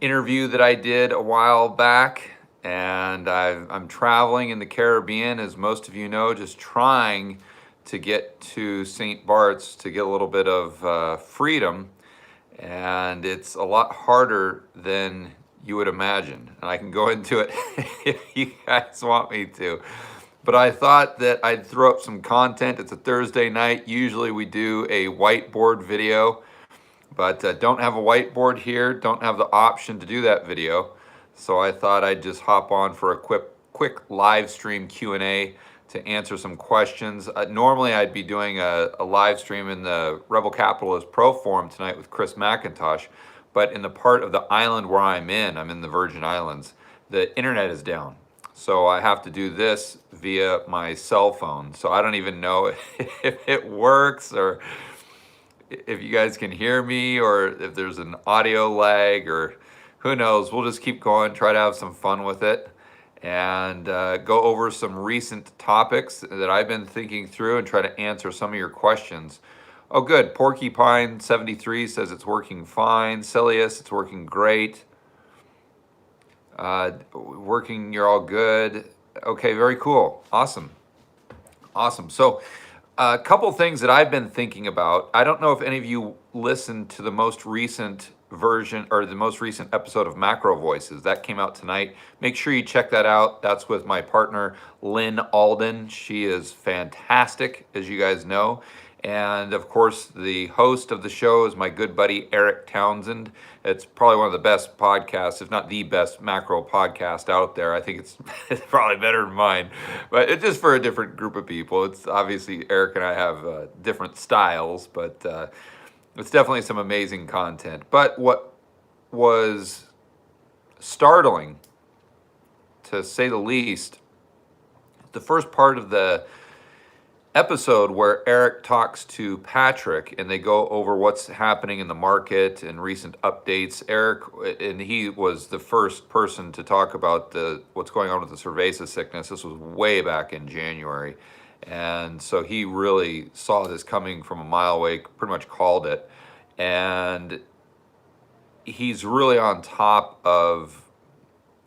interview that I did a while back, and I'm traveling in the Caribbean, as most of you know, just trying to get to St. Bart's to get a little bit of freedom, and it's a lot harder than you would imagine. And I can go into it if you guys want me to. But I thought that I'd throw up some content. It's a Thursday night. Usually we do a whiteboard video, but don't have a whiteboard here, don't have the option to do that video. So I thought I'd just hop on for a quick live stream Q&A to answer some questions. Normally I'd be doing a live stream in the Rebel Capitalist Pro Forum tonight with Chris McIntosh, but in the part of the island where I'm in the Virgin Islands, the internet is down. So I have to do this via my cell phone. So I don't even know if it works or if you guys can hear me or if there's an audio lag or who knows. We'll just keep going, try to have some fun with it, and go over some recent topics that I've been thinking through and try to answer some of your questions. Oh, good. Porcupine73 says it's working fine. Celius, it's working great. Working, you're all good. Okay, very cool. Awesome. Awesome. So a couple things that I've been thinking about. I don't know if any of you listened to the most recent version or the most recent episode of Macro Voices. That came out tonight. Make sure you check that out. That's with my partner, Lynn Alden. She is fantastic, as you guys know. And of course, the host of the show is my good buddy, Eric Townsend. It's probably one of the best podcasts, if not the best macro podcast out there. I think it's probably better than mine, but it's just for a different group of people. It's obviously Eric and I have different styles, but it's definitely some amazing content. But what was startling, to say the least, the first part of the episode where Eric talks to Patrick and they go over what's happening in the market and recent updates. Eric, and he was the first person to talk about what's going on with the cerveza sickness. This was way back in January. And so he really saw this coming from a mile away, pretty much called it. And he's really on top of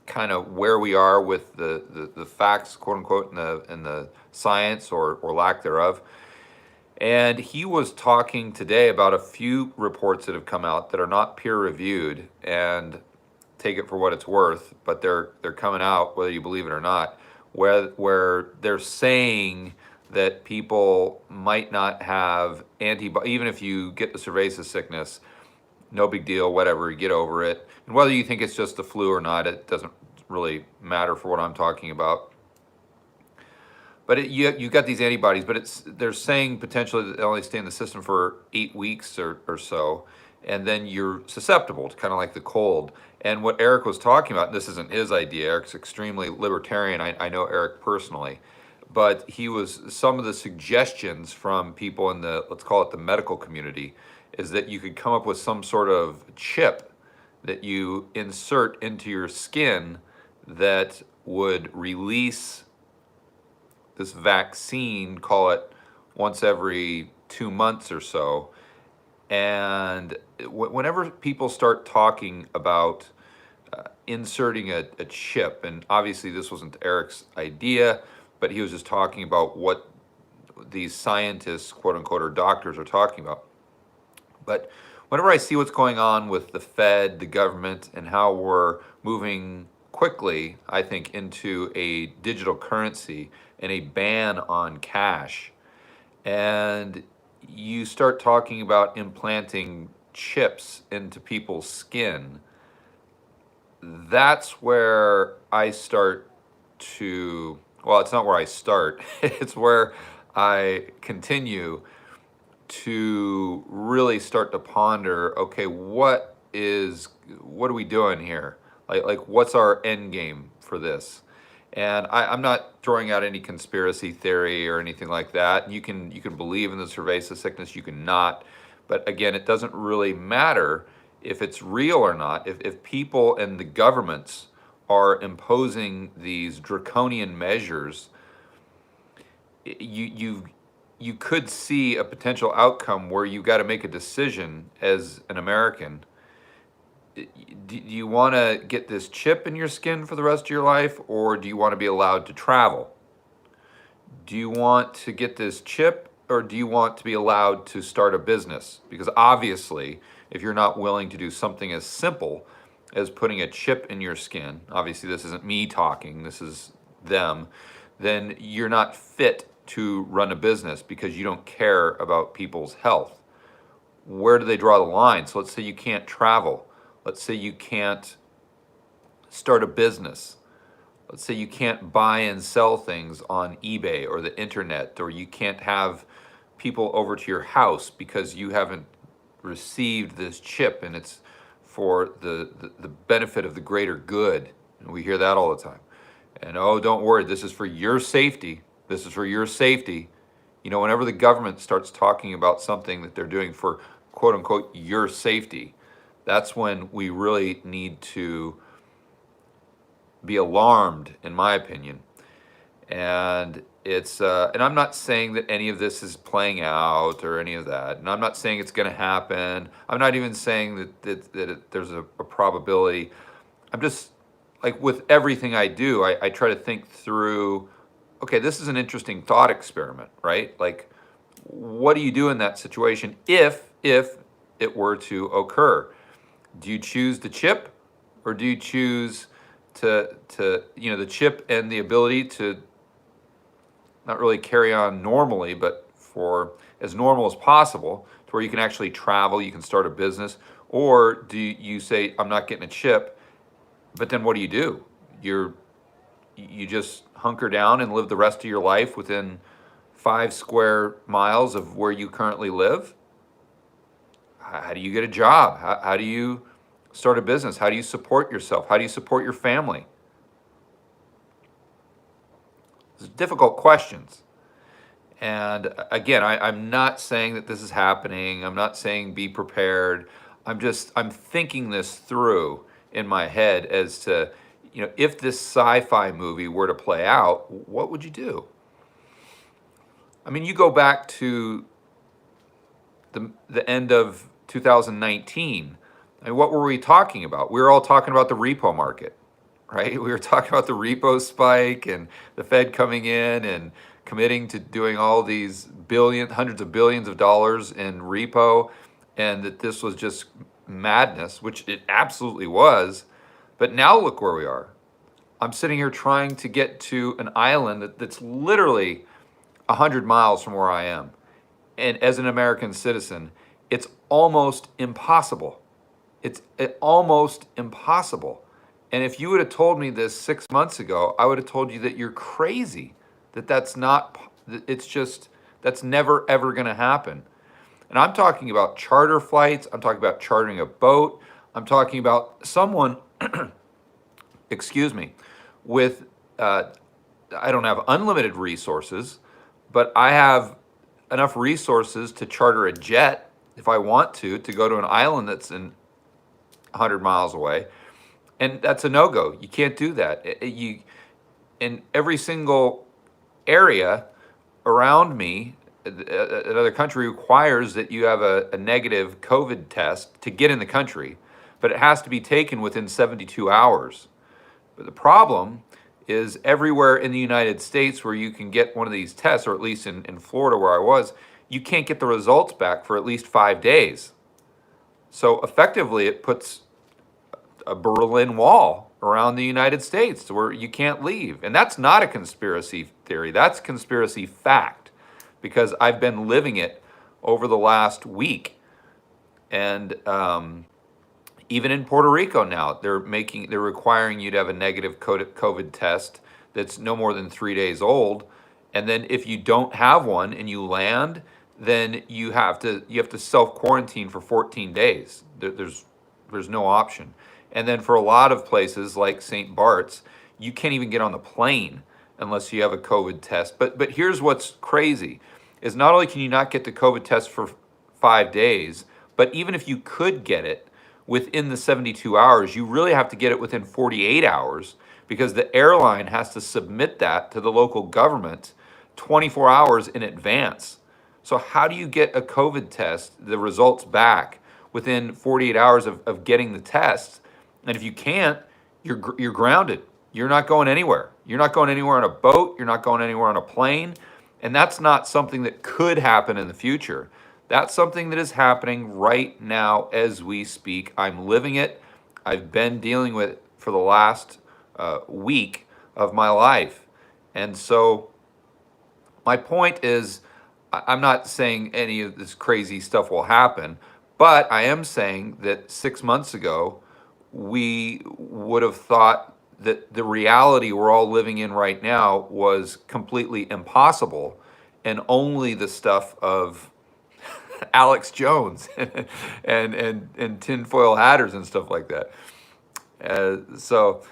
kind of where we are with the facts, quote unquote, in the science or lack thereof. And he was talking today about a few reports that have come out that are not peer reviewed, and take it for what it's worth, but they're coming out whether you believe it or not, where they're saying that people might not have even if you get the cerveza sickness, no big deal, whatever, you get over it. And whether you think it's just the flu or not, it doesn't really matter for what I'm talking about. But you got these antibodies, but they're saying potentially that they only stay in the system for 8 weeks or so, and then you're susceptible to kind of like the cold. And what Eric was talking about, and this isn't his idea, Eric's extremely libertarian, I know Eric personally, but some of the suggestions from people in the, let's call it the medical community, is that you could come up with some sort of chip that you insert into your skin that would release this vaccine, call it once every 2 months or so. And whenever people start talking about inserting a chip, and obviously this wasn't Eric's idea, but he was just talking about what these scientists, quote unquote, or doctors are talking about. But whenever I see what's going on with the Fed, the government, and how we're moving quickly, I think, into a digital currency and a ban on cash, and you start talking about implanting chips into people's skin, that's where I start to, well, it's not where I start, it's where I continue to really start to ponder, okay, what are we doing here? Like what's our end game for this? And I'm not throwing out any conspiracy theory or anything like that. You can believe in the cerveza sickness, you can not. But again, it doesn't really matter if it's real or not. If people and the governments are imposing these draconian measures, you could see a potential outcome where you got to make a decision as an American. Do you want to get this chip in your skin for the rest of your life, or do you want to be allowed to travel? Do you want to get this chip, or do you want to be allowed to start a business? Because obviously, if you're not willing to do something as simple as putting a chip in your skin, obviously this isn't me talking, this is them, then you're not fit to run a business because you don't care about people's health. Where do they draw the line? So let's say you can't travel. Let's say you can't start a business. Let's say you can't buy and sell things on eBay or the internet, or you can't have people over to your house because you haven't received this chip and it's for the benefit of the greater good. And we hear that all the time. And oh, don't worry, this is for your safety. This is for your safety. You know, whenever the government starts talking about something that they're doing for quote unquote your safety, that's when we really need to be alarmed, in my opinion. And and I'm not saying that any of this is playing out or any of that. And I'm not saying it's going to happen. I'm not even saying there's a probability. I'm just like with everything I do, I try to think through, okay, this is an interesting thought experiment, right? Like, what do you do in that situation if it were to occur? Do you choose the chip, or do you choose to the chip and the ability to not really carry on normally, but for as normal as possible, to where you can actually travel, you can start a business? Or do you say, I'm not getting a chip, but then what do? You just hunker down and live the rest of your life within 5 square miles of where you currently live? How do you get a job? How do you start a business? How do you support yourself? How do you support your family? These are difficult questions. And again, I'm not saying that this is happening. I'm not saying be prepared. I'm thinking this through in my head as to, if this sci-fi movie were to play out, what would you do? I mean, you go back to the end of 2019. I mean, what were we talking about? We were all talking about the repo market, right? We were talking about the repo spike and the Fed coming in and committing to doing all these hundreds of billions of dollars in repo, and that this was just madness, which it absolutely was. But now look where we are. I'm sitting here trying to get to an island that's literally 100 miles from where I am. And as an American citizen, it's almost impossible. It's almost impossible. And if you would have told me this 6 months ago, I would have told you that you're crazy, that's never ever going to happen. And I'm talking about charter flights. I'm talking about chartering a boat. I'm talking about someone, excuse me, with, I don't have unlimited resources, but I have enough resources to charter a jet if I want to go to an island that's in 100 miles away. And that's a no-go. You can't do that. In every single area around me, another country requires that you have a negative COVID test to get in the country, but it has to be taken within 72 hours. But the problem is everywhere in the United States where you can get one of these tests, or at least in Florida where I was, you can't get the results back for at least 5 days. So effectively, it puts a Berlin Wall around the United States to where you can't leave. And that's not a conspiracy theory. That's conspiracy fact, because I've been living it over the last week. And even in Puerto Rico now, they're requiring you to have a negative COVID test that's no more than 3 days old. And then if you don't have one and you land, then you have to self-quarantine for 14 days. There's no option. And then for a lot of places like St. Bart's, you can't even get on the plane unless you have a COVID test. But here's what's crazy, is not only can you not get the COVID test for 5 days, but even if you could get it within the 72 hours, you really have to get it within 48 hours, because the airline has to submit that to the local government 24 hours in advance. So how do you get a COVID test, the results back, within 48 hours of getting the test. And if you can't, you're grounded. You're not going anywhere. You're not going anywhere on a boat. You're not going anywhere on a plane. And that's not something that could happen in the future. That's something that is happening right now as we speak. I'm living it. I've been dealing with it for the last week of my life. And so my point is, I'm not saying any of this crazy stuff will happen, but I am saying that 6 months ago, we would have thought that the reality we're all living in right now was completely impossible, and only the stuff of Alex Jones and tinfoil hatters and stuff like that. So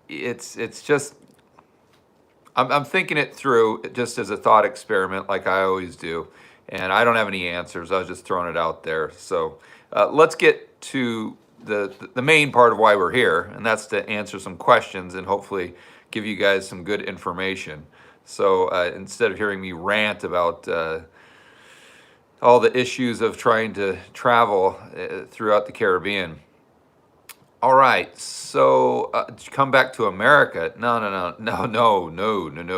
it's just I'm thinking it through just as a thought experiment, like I always do, and I don't have any answers. I was just throwing it out there. So let's get to the main part of why we're here, and that's to answer some questions and hopefully give you guys some good information. So instead of hearing me rant about all the issues of trying to travel throughout the Caribbean. All right, so come back to America. No.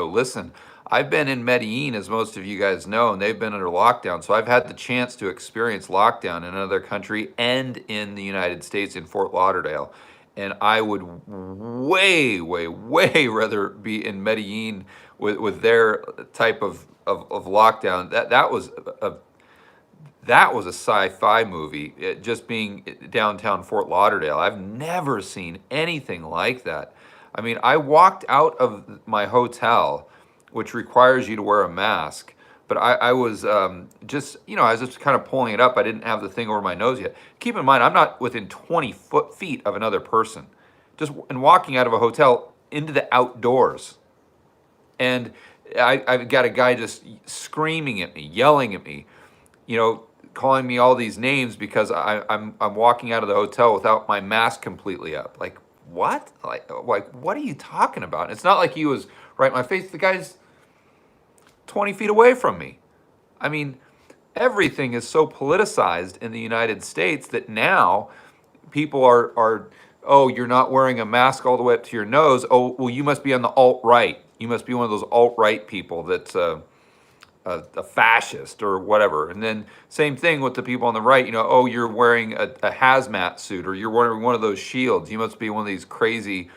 Listen, I've been in Medellin, as most of you guys know, and they've been under lockdown. So I've had the chance to experience lockdown in another country and in the United States, in Fort Lauderdale. And I would way rather be in Medellin with their type of lockdown. That was a sci-fi movie, just being downtown Fort Lauderdale. I've never seen anything like that. I mean, I walked out of my hotel, which requires you to wear a mask, but I was just, I was just kind of pulling it up. I didn't have the thing over my nose yet. Keep in mind, I'm not within 20 feet of another person, and walking out of a hotel into the outdoors. And I've got a guy just screaming at me, yelling at me, calling me all these names because I'm walking out of the hotel without my mask completely up. Like, what? Like what are you talking about? It's not like he was right in my face. The guy's 20 feet away from me. I mean, everything is so politicized in the United States that now people are oh, you're not wearing a mask all the way up to your nose. Oh, well, you must be on the alt-right. You must be one of those alt-right people that's a fascist or whatever. And then same thing with the people on the right, oh, you're wearing a hazmat suit, or you're wearing one of those shields. You must be one of these crazy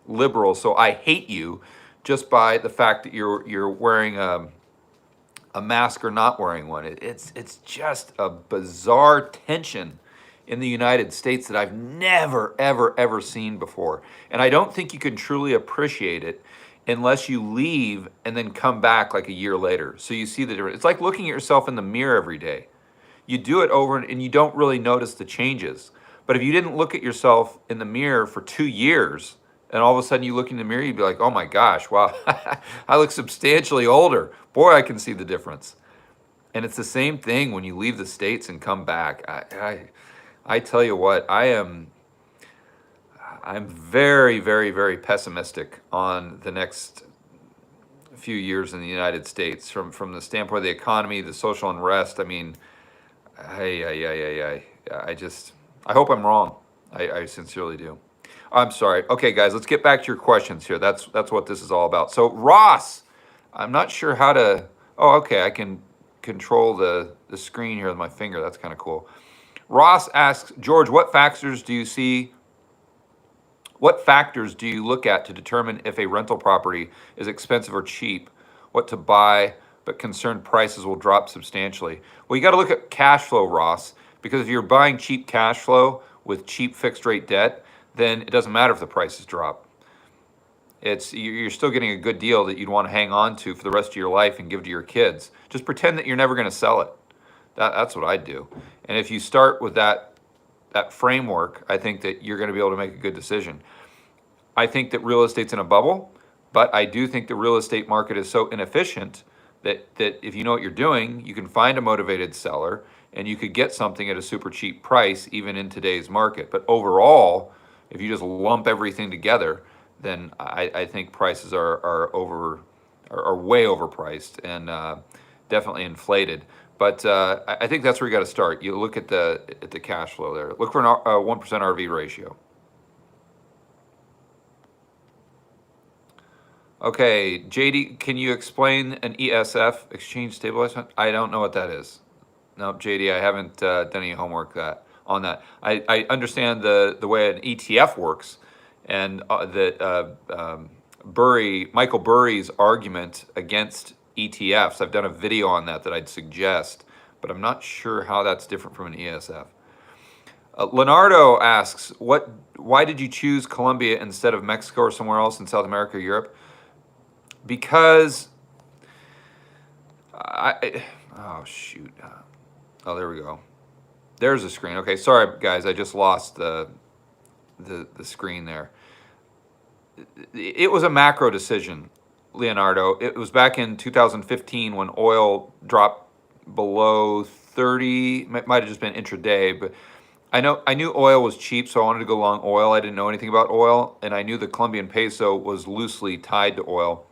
liberals. So I hate you just by the fact that you're wearing a mask or not wearing one. It's just a bizarre tension in the United States that I've never, ever seen before. And I don't think you can truly appreciate it unless you leave and then come back like a year later. So you see the difference. It's like looking at yourself in the mirror every day. You do it over and you don't really notice the changes. But if you didn't look at yourself in the mirror for 2 years, and all of a sudden you look in the mirror, you'd be like, oh my gosh, wow, I look substantially older. Boy, I can see the difference. And it's the same thing when you leave the States and come back. I tell you what, I'm very pessimistic on the next few years in the United States from the standpoint of the economy, the social unrest. I mean, I hope I'm wrong. I sincerely do. I'm sorry. Okay, guys, let's get back to your questions here. That's what this is all about. So Ross, I'm not sure how to. Oh, okay, I can control the screen here with my finger. That's kind of cool. Ross asks, George, what factors do you look at to determine if a rental property is expensive or cheap? What to buy, but concerned prices will drop substantially? Well, you got to look at cash flow, Ross, because if you're buying cheap cash flow with cheap fixed rate debt, then it doesn't matter if the prices drop. You're still getting a good deal that you'd want to hang on to for the rest of your life and give to your kids. Just pretend that you're never going to sell it. That's what I'd do. And if you start with that framework, I think that you're going to be able to make a good decision. I think that real estate's in a bubble, but I do think the real estate market is so inefficient that if you know what you're doing, you can find a motivated seller and you could get something at a super cheap price even in today's market. But overall, if you just lump everything together, then I think prices are way overpriced and definitely inflated. But I think that's where you got to start. You look at the cash flow there. Look for a 1% RV ratio. Okay, JD, can you explain an ESF, exchange stabilized fund? I don't know what that is. No, JD, I haven't done any homework on that. I understand the way an ETF works, and that Michael Burry's argument against ETFs. I've done a video on that I'd suggest, but I'm not sure how that's different from an ESF. Leonardo asks, why did you choose Colombia instead of Mexico or somewhere else in South America or Europe? Because oh shoot. Oh, there we go. There's a screen. Okay, sorry guys, I just lost the screen there. It was a macro decision, Leonardo. It was back in 2015 when oil dropped below 30. Might have just been intraday, but I knew oil was cheap, so I wanted to go long oil. I didn't know anything about oil, and I knew the Colombian peso was loosely tied to oil.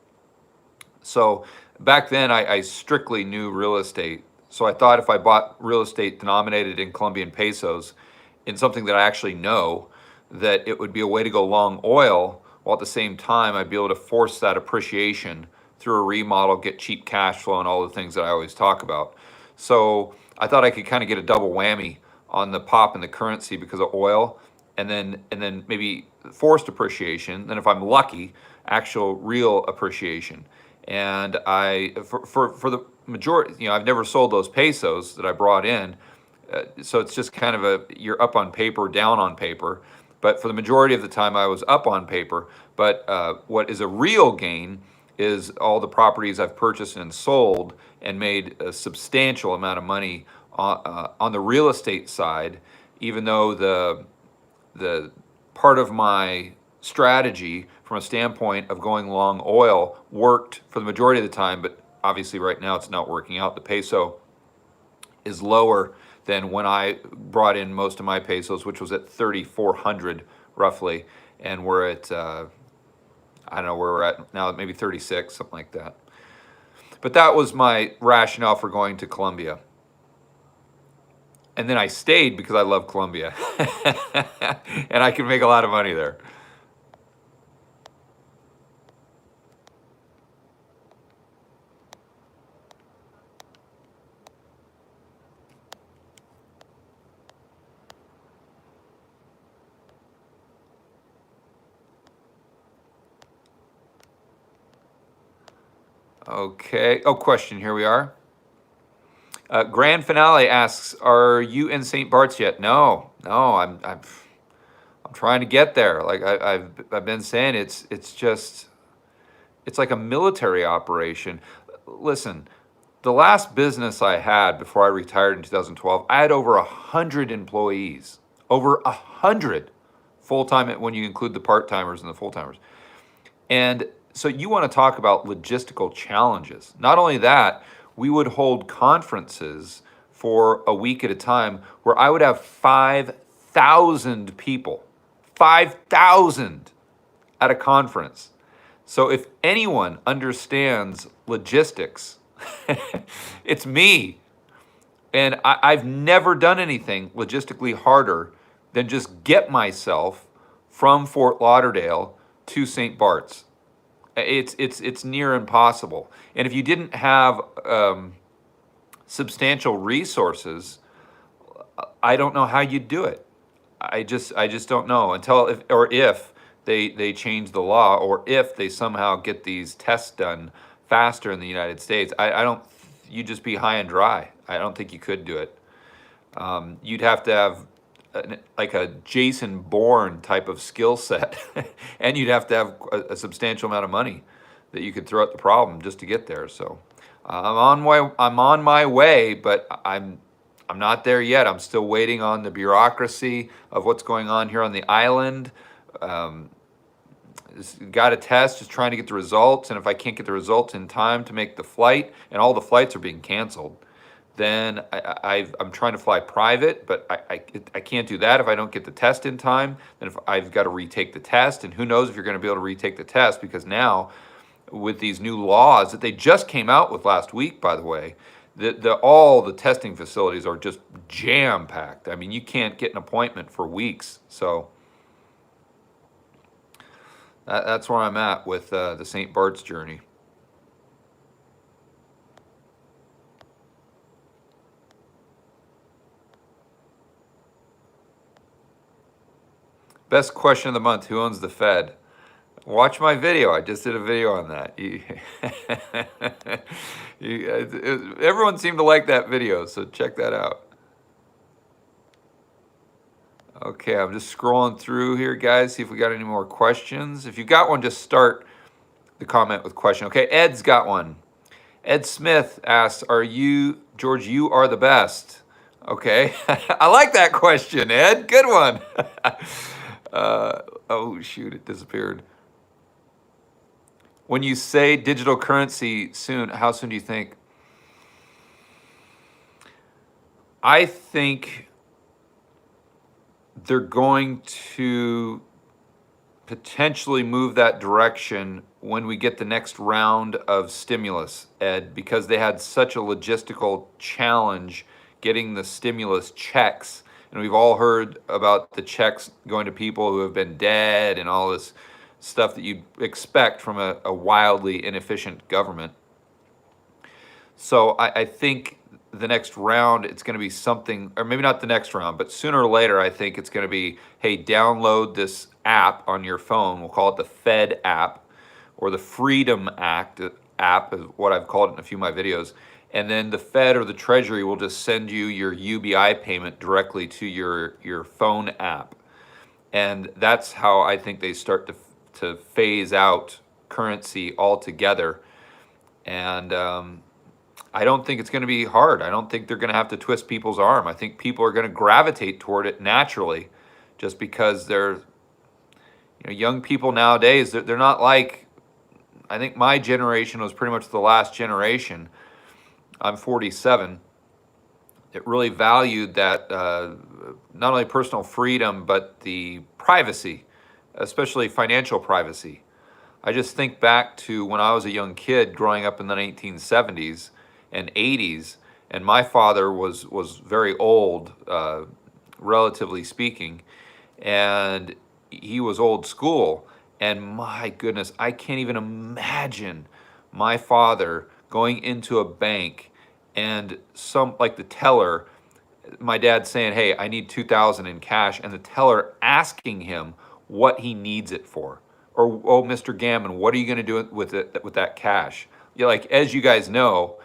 So back then, I strictly knew real estate. So I thought if I bought real estate denominated in Colombian pesos in something that I actually know, that it would be a way to go long oil, while at the same time I'd be able to force that appreciation through a remodel, get cheap cash flow, and all the things that I always talk about. So I thought I could kind of get a double whammy on the pop in the currency because of oil, and then maybe forced appreciation. Then if I'm lucky, actual real appreciation. And for the majority, I've never sold those pesos that I brought in, so it's just kind of you're up on paper, down on paper. But for the majority of the time, I was up on paper. But what is a real gain is all the properties I've purchased and sold and made a substantial amount of money on the real estate side, even though the part of my strategy from a standpoint of going long oil worked for the majority of the time, but obviously right now it's not working out. The peso is lower than when I brought in most of my pesos, which was at 3,400 roughly, and we're at I don't know where we're at now, maybe 36, something like that. But that was my rationale for going to Colombia. And then I stayed because I love Colombia. And I can make a lot of money there. Okay. Oh, question. Here we are. Grand Finale asks, "Are you in St. Bart's yet?" No. I'm trying to get there. Like I've been saying, it's like a military operation. Listen, the last business I had before I retired in 2012, I had over 100 employees, over 100 full time when you include the part timers and the full timers, and so you want to talk about logistical challenges. Not only that, we would hold conferences for a week at a time where I would have 5,000 people, 5,000 at a conference. So if anyone understands logistics, it's me. And I've never done anything logistically harder than just get myself from Fort Lauderdale to St. Bart's. It's near impossible. And if you didn't have substantial resources, I don't know how you'd do it. I just don't know until if they change the law, or if they somehow get these tests done faster in the United States. I don't. You'd just be high and dry. I don't think you could do it. You'd have to have like a Jason Bourne type of skill set, and you'd have to have a substantial amount of money that you could throw at the problem just to get there. So I'm on my way, but I'm not there yet. I'm still waiting on the bureaucracy of what's going on here on the island. Got a test, just trying to get the results, and if I can't get the results in time to make the flight, and all the flights are being canceled, then I'm trying to fly private, but I can't do that if I don't get the test in time. Then if I've got to retake the test, and who knows if you're going to be able to retake the test, because now with these new laws that they just came out with last week, by the way, all the testing facilities are just jam packed. I mean, you can't get an appointment for weeks. So that's where I'm at with the St. Bart's journey. Best question of the month: who owns the Fed? Watch my video. I just did a video on that. Everyone seemed to like that video, so check that out. Okay, I'm just scrolling through here, guys, see if we got any more questions. If you got one, just start the comment with question. Okay, Ed's got one. Ed Smith asks, are you, George, you are the best? Okay, I like that question, Ed. Good one. Oh, shoot, it disappeared. When you say digital currency soon, how soon do you think? I think they're going to potentially move that direction when we get the next round of stimulus, Ed, because they had such a logistical challenge getting the stimulus checks. And we've all heard about the checks going to people who have been dead and all this stuff that you'd expect from a wildly inefficient government. So I think the next round, it's going to be something, or maybe not the next round, but sooner or later, I think it's going to be, hey, download this app on your phone. We'll call it the Fed app, or the Freedom Act app is what I've called it in a few of my videos. And then the Fed or the Treasury will just send you your UBI payment directly to your phone app. And that's how I think they start to phase out currency altogether. And I don't think it's going to be hard. I don't think they're going to have to twist people's arm. I think people are going to gravitate toward it naturally, just because they're, young people nowadays, they're not like, I think my generation was pretty much the last generation. I'm 47. It really valued that not only personal freedom, but the privacy, especially financial privacy. I just think back to when I was a young kid growing up in the 1970s and 80s, and my father was very old, relatively speaking, and he was old school. And my goodness, I can't even imagine my father going into a bank and like the teller, my dad saying, hey, I need 2,000 in cash, and the teller asking him what he needs it for. Or, oh, Mr. Gammon, what are you going to do with that cash? Like, as you guys know,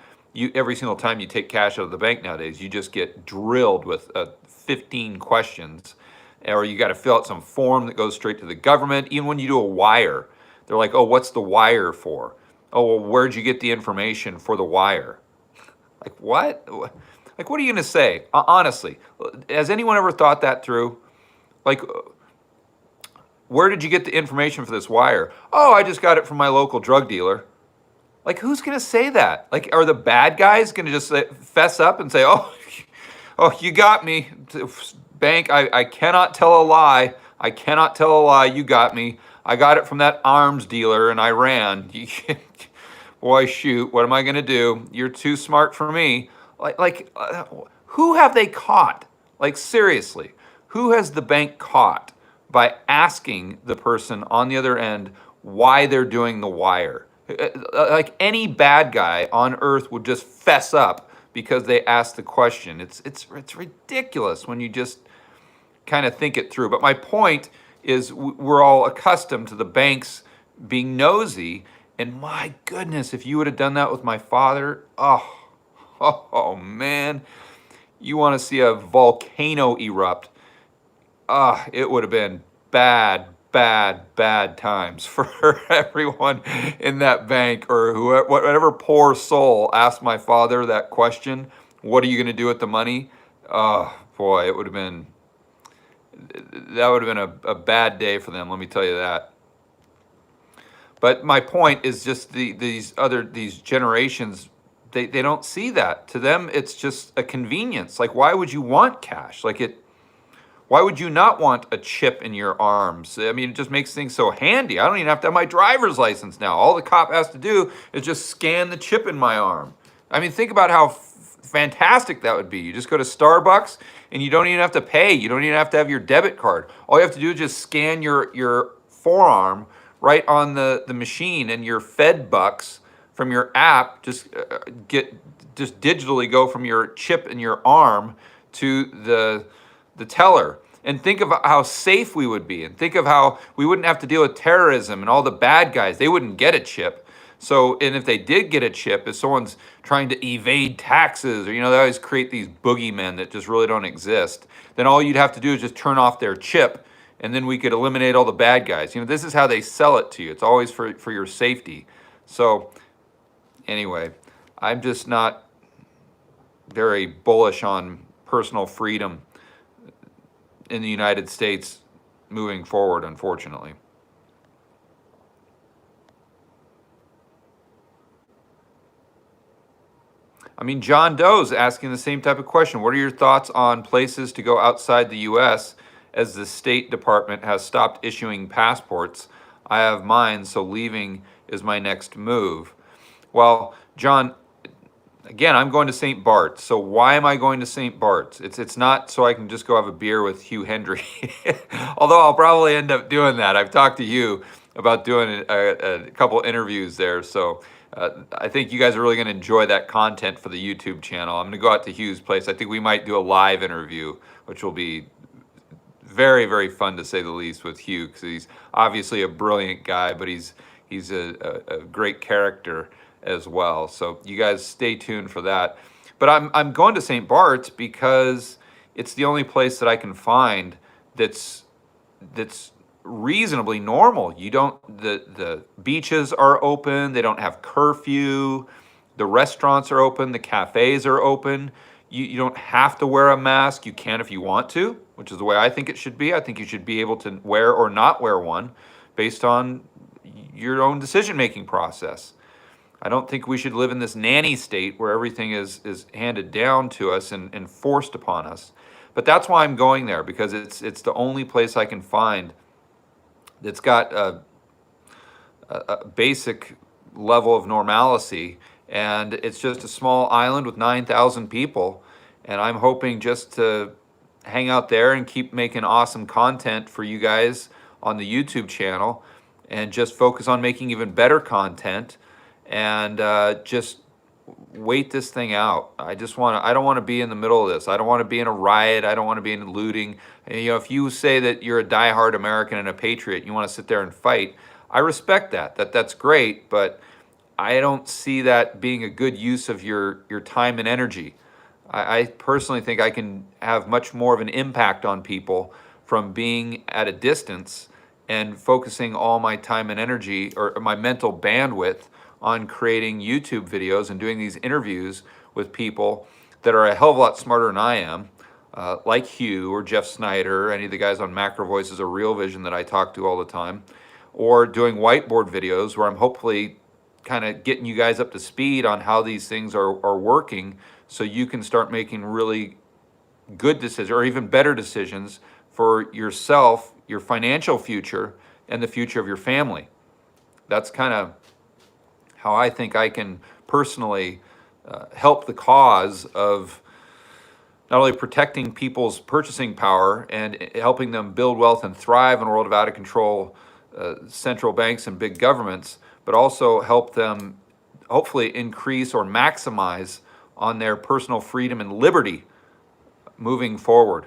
every single time you take cash out of the bank nowadays, you just get drilled with 15 questions, or you got to fill out some form that goes straight to the government. Even when you do a wire, they're like, oh, what's the wire for? Oh, well, where'd you get the information for the wire? Like, what? Like, what are you going to say? Honestly, has anyone ever thought that through? Like, where did you get the information for this wire? Oh, I just got it from my local drug dealer. Like, who's going to say that? Like, are the bad guys going to just fess up and say, oh, you got me, bank, I cannot tell a lie. I cannot tell a lie. You got me. I got it from that arms dealer in Iran. Boy, shoot, what am I going to do? You're too smart for me. Who have they caught? Like, seriously, who has the bank caught by asking the person on the other end why they're doing the wire? Like, any bad guy on earth would just fess up because they asked the question. It's ridiculous when you just kind of think it through. But my point is, we're all accustomed to the banks being nosy. And my goodness, if you would have done that with my father, oh man, you want to see a volcano erupt. It would have been bad times for everyone in that bank, or whoever, whatever poor soul asked my father that question, what are you going to do with the money? Oh boy, that would have been a bad day for them, let me tell you that. But my point is just these generations, they don't see that. To them, it's just a convenience. Like, why would you want cash? Why would you not want a chip in your arms? I mean, it just makes things so handy. I don't even have to have my driver's license now. All the cop has to do is just scan the chip in my arm. I mean, think about how fantastic that would be. You just go to Starbucks and you don't even have to pay. You don't even have to have your debit card. All you have to do is just scan your forearm right on the machine, and your Fed bucks from your app just digitally go from your chip in your arm to the teller. And think of how safe we would be, and think of how we wouldn't have to deal with terrorism and all the bad guys. They wouldn't get a chip. So, and if they did get a chip, if someone's trying to evade taxes, or, they always create these boogeymen that just really don't exist, then all you'd have to do is just turn off their chip, and then we could eliminate all the bad guys. This is how they sell it to you. It's always for your safety. So, anyway, I'm just not very bullish on personal freedom in the United States moving forward, unfortunately. John Doe's asking the same type of question. What are your thoughts on places to go outside the U.S. as the State Department has stopped issuing passports? I have mine, so leaving is my next move. Well, John, again, I'm going to St. Bart's. So why am I going to St. Bart's? It's not so I can just go have a beer with Hugh Hendry, although I'll probably end up doing that. I've talked to Hugh about doing a couple interviews there. So I think you guys are really going to enjoy that content for the YouTube channel. I'm going to go out to Hugh's place. I think we might do a live interview, which will be very, very fun to say the least with Hugh, because he's obviously a brilliant guy, but he's a great character as well. So you guys stay tuned for that. But I'm going to St. Bart's because it's the only place that I can find that's reasonably normal. The beaches are open, they don't have curfew, the restaurants are open, the cafes are open. You don't have to wear a mask. You can if you want to, which is the way I think it should be. I think you should be able to wear or not wear one based on your own decision-making process. I don't think we should live in this nanny state where everything is handed down to us and forced upon us. But that's why I'm going there, because it's the only place I can find that's got a basic level of normalcy, and it's just a small island with 9,000 people, and I'm hoping just to hang out there and keep making awesome content for you guys on the YouTube channel, and just focus on making even better content, and just wait this thing out. I don't want to be in the middle of this. I don't want to be in a riot. I don't want to be in looting. And, if you say that you're a diehard American and a patriot, you want to sit there and fight, I respect that. That's great, but I don't see that being a good use of your time and energy. I personally think I can have much more of an impact on people from being at a distance and focusing all my time and energy, or my mental bandwidth, on creating YouTube videos and doing these interviews with people that are a hell of a lot smarter than I am, like Hugh or Jeff Snyder, any of the guys on Macro Voices or Real Vision that I talk to all the time, or doing whiteboard videos where I'm hopefully kind of getting you guys up to speed on how these things are working, so you can start making really good decisions, or even better decisions for yourself, your financial future, and the future of your family. That's kind of how I think I can personally help the cause of not only protecting people's purchasing power and helping them build wealth and thrive in a world of out-of-control central banks and big governments, but also help them hopefully increase or maximize on their personal freedom and liberty moving forward.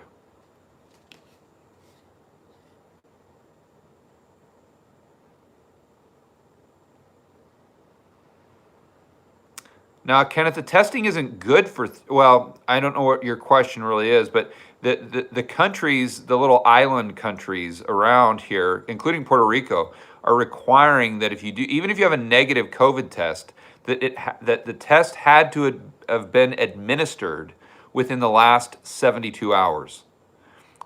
Now, Kenneth, the testing isn't good for, well, I don't know what your question really is, but the countries, the little island countries around here, including Puerto Rico, are requiring that if you do, even if you have a negative COVID test, that the test had to have been administered within the last 72 hours.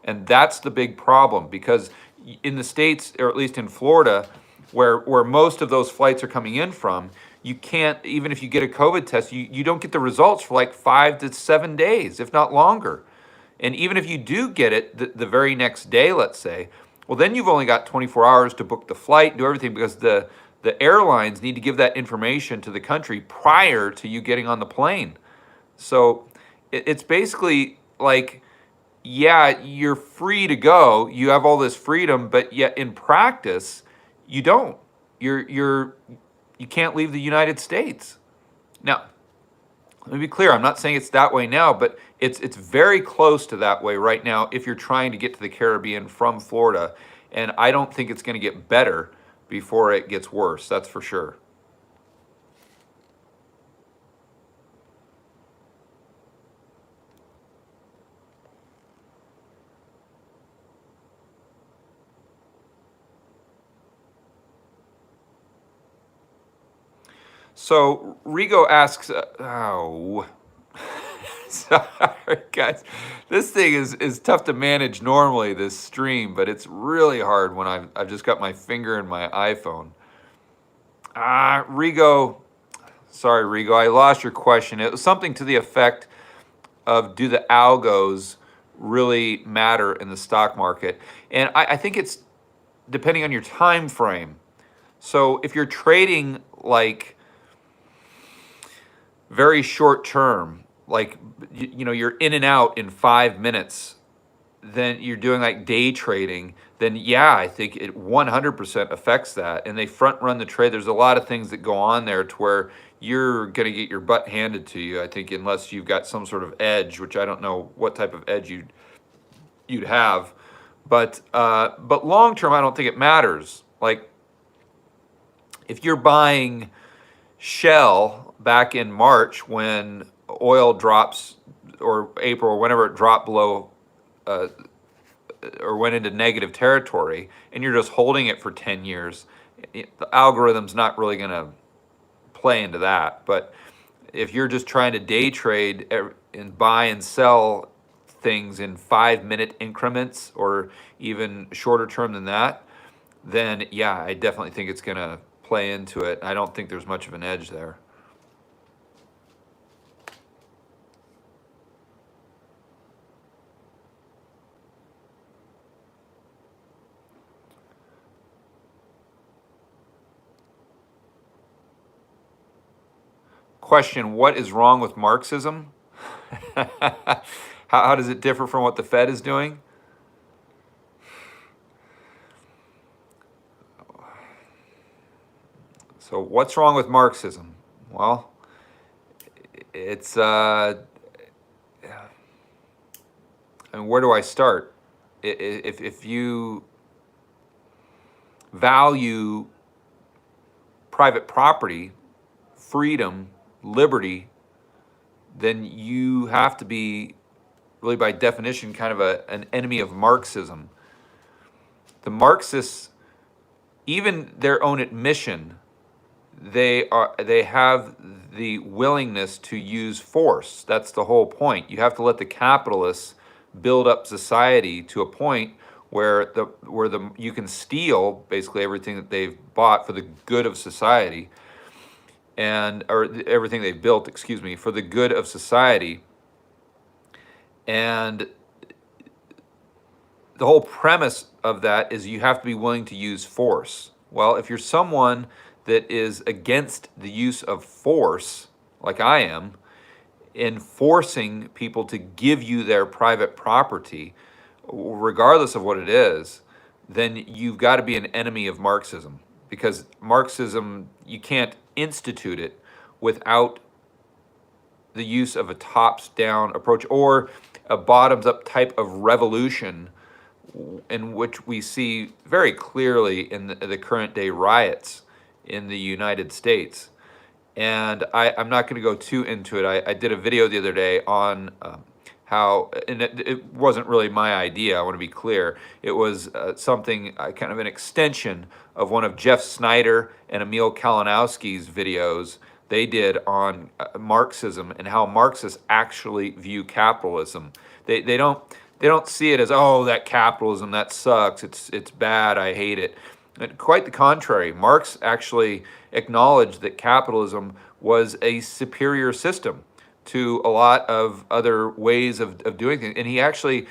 And that's the big problem, because in the States, or at least in Florida, where most of those flights are coming in from, you can't, even if you get a COVID test, you don't get the results for like 5 to 7 days, if not longer. And even if you do get it the very next day, let's say, well, then you've only got 24 hours to book the flight, do everything, because the airlines need to give that information to the country prior to you getting on the plane. So it's basically like, yeah, you're free to go. You have all this freedom, but yet in practice, you don't. You can't leave the United States. Now, let me be clear. I'm not saying it's that way now, but it's very close to that way right now if you're trying to get to the Caribbean from Florida. And I don't think it's going to get better before it gets worse. That's for sure. So Rigo asks, oh, sorry guys, this thing is tough to manage normally, this stream, but it's really hard when I've just got my finger in my iPhone. Rigo, sorry Rigo, I lost your question. It was something to the effect of, do the algos really matter in the stock market? And I think it's depending on your time frame. So if you're trading like very short term, like you're in and out in 5 minutes, then you're doing like day trading, then yeah, I think it 100% affects that. And they front run the trade. There's a lot of things that go on there to where you're going to get your butt handed to you, I think, unless you've got some sort of edge, which I don't know what type of edge you'd have. But long term, I don't think it matters. Like if you're buying Shell back in March when oil drops, or April, or whenever it dropped below or went into negative territory, and you're just holding it for 10 years, the algorithm's not really going to play into that. But if you're just trying to day trade and buy and sell things in 5-minute increments, or even shorter term than that, then yeah, I definitely think it's going to play into it. I don't think there's much of an edge there. Question, what is wrong with Marxism? How does it differ from what the Fed is doing? So what's wrong with Marxism? Well, it's, I mean, where do I start? If you value private property, freedom, liberty, then you have to be, really by definition, kind of an enemy of Marxism. The Marxists, even their own admission, they have the willingness to use force. That's the whole point. You have to let the capitalists build up society to a point where you can steal basically everything that they've bought for the good of society, or everything they've built, excuse me, for the good of society. And the whole premise of that is you have to be willing to use force. Well, if you're someone that is against the use of force, like I am, in forcing people to give you their private property, regardless of what it is, then you've got to be an enemy of Marxism. Because Marxism, you can't institute it without the use of a tops-down approach or a bottoms-up type of revolution, in which we see very clearly in the current day riots in the United States. And I'm not going to go too into it. I did a video the other day on how, and it wasn't really my idea, I want to be clear. It was something, kind of an extension of one of Jeff Snyder and Emil Kalinowski's videos they did on Marxism and how Marxists actually view capitalism. They don't see it as, oh, that capitalism, that sucks, it's bad, I hate it. And quite the contrary. Marx actually acknowledged that capitalism was a superior system to a lot of other ways of doing things. And he actually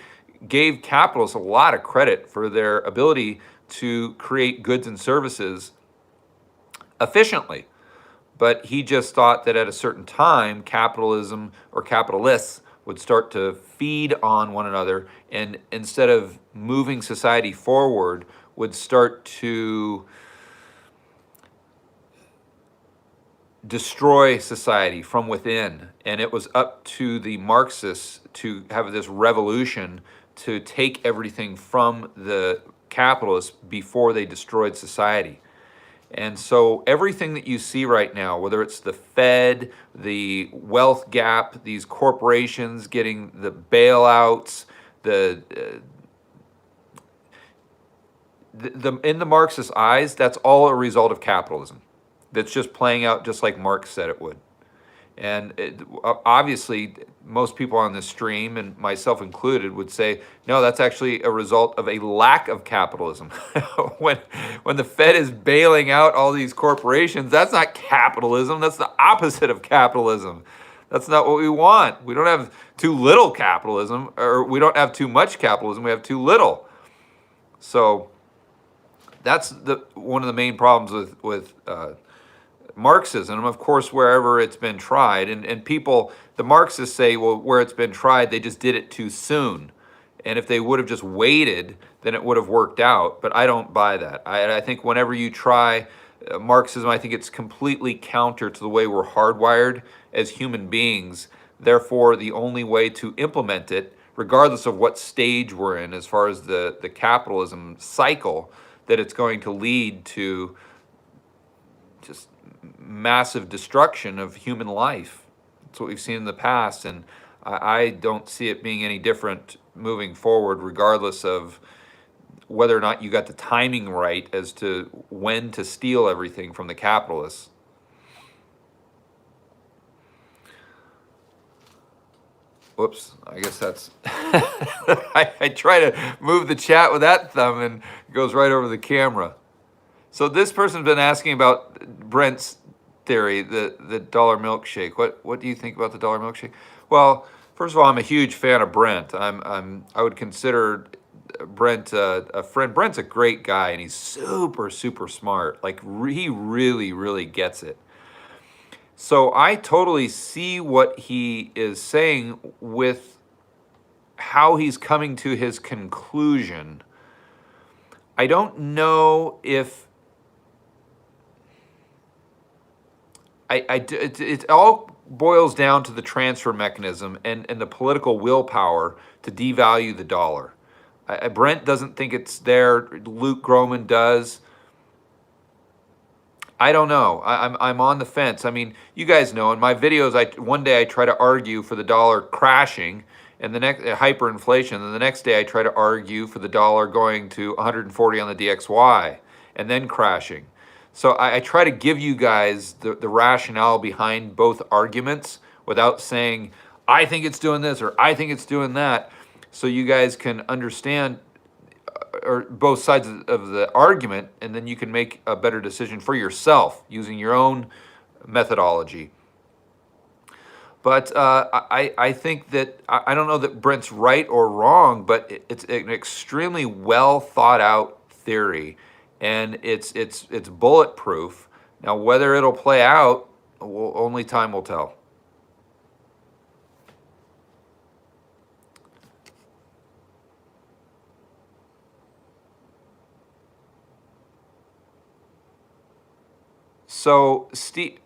gave capitalists a lot of credit for their ability to create goods and services efficiently. but he just thought that at a certain time, capitalism or capitalists would start to feed on one another, and instead of moving society forward, would start to destroy society from within. And it was up to the Marxists to have this revolution to take everything from the capitalists before they destroyed society. And so everything that you see right now, whether it's the Fed, the wealth gap, these corporations getting the bailouts, the in the Marxist eyes, that's all a result of capitalism. That's just playing out just like Marx said it would. And obviously, most people on this stream, and myself included, would say, no, that's actually a result of a lack of capitalism. when the Fed is bailing out all these corporations, that's not capitalism. That's the opposite of capitalism. That's not what we want. We don't have too little capitalism, or we don't have too much capitalism. We have too little. So that's one of the main problems with Marxism, of course, wherever it's been tried. And people, the Marxists say, well, where it's been tried, they just did it too soon. And if they would have just waited, then it would have worked out. But I don't buy that. I think whenever you try Marxism, I think it's completely counter to the way we're hardwired as human beings. Therefore, the only way to implement it, regardless of what stage we're in as far as the capitalism cycle, that it's going to lead to just massive destruction of human life. That's what we've seen in the past, and I don't see it being any different moving forward, regardless of whether or not you got the timing right as to when to steal everything from the capitalists. Whoops, I guess that's, I try to move the chat with that thumb and it goes right over the camera. So this person's been asking about Brent's theory, the dollar milkshake. What do you think about the dollar milkshake? Well, first of all, I'm a huge fan of Brent. I would consider Brent a friend. Brent's a great guy, and he's super smart. Like he really gets it. So I totally see what he is saying with how he's coming to his conclusion. I don't know if it all boils down to the transfer mechanism and the political willpower to devalue the dollar. Brent doesn't think it's there. Luke Gromen does. I don't know. I'm on the fence. I mean, you guys know in my videos, one day I try to argue for the dollar crashing, and the next hyperinflation, and the next day I try to argue for the dollar going to 140 on the DXY and then crashing. So I try to give you guys the rationale behind both arguments without saying, I think it's doing this or I think it's doing that, so you guys can understand or both sides of the argument, and then you can make a better decision for yourself using your own methodology. But I think that, I don't know that Brent's right or wrong, but it's an extremely well thought out theory, and it's bulletproof. Now, whether it'll play out, only time will tell. So Steve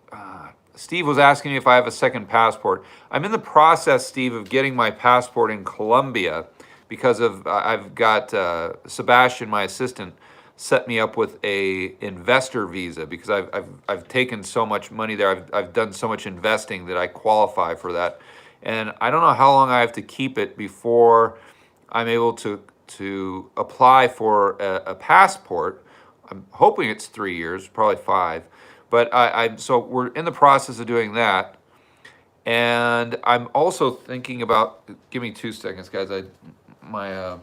was asking me if I have a second passport. I'm in the process, Steve, of getting my passport in Colombia because of I've got Sebastian, my assistant, set me up with a investor visa because I've taken so much money there. I've done so much investing that I qualify for that, and I don't know how long I have to keep it before I'm able to apply for a passport. I'm hoping it's 3 years, probably 5. But so we're in the process of doing that. And I'm also thinking about, give me 2 seconds, guys. My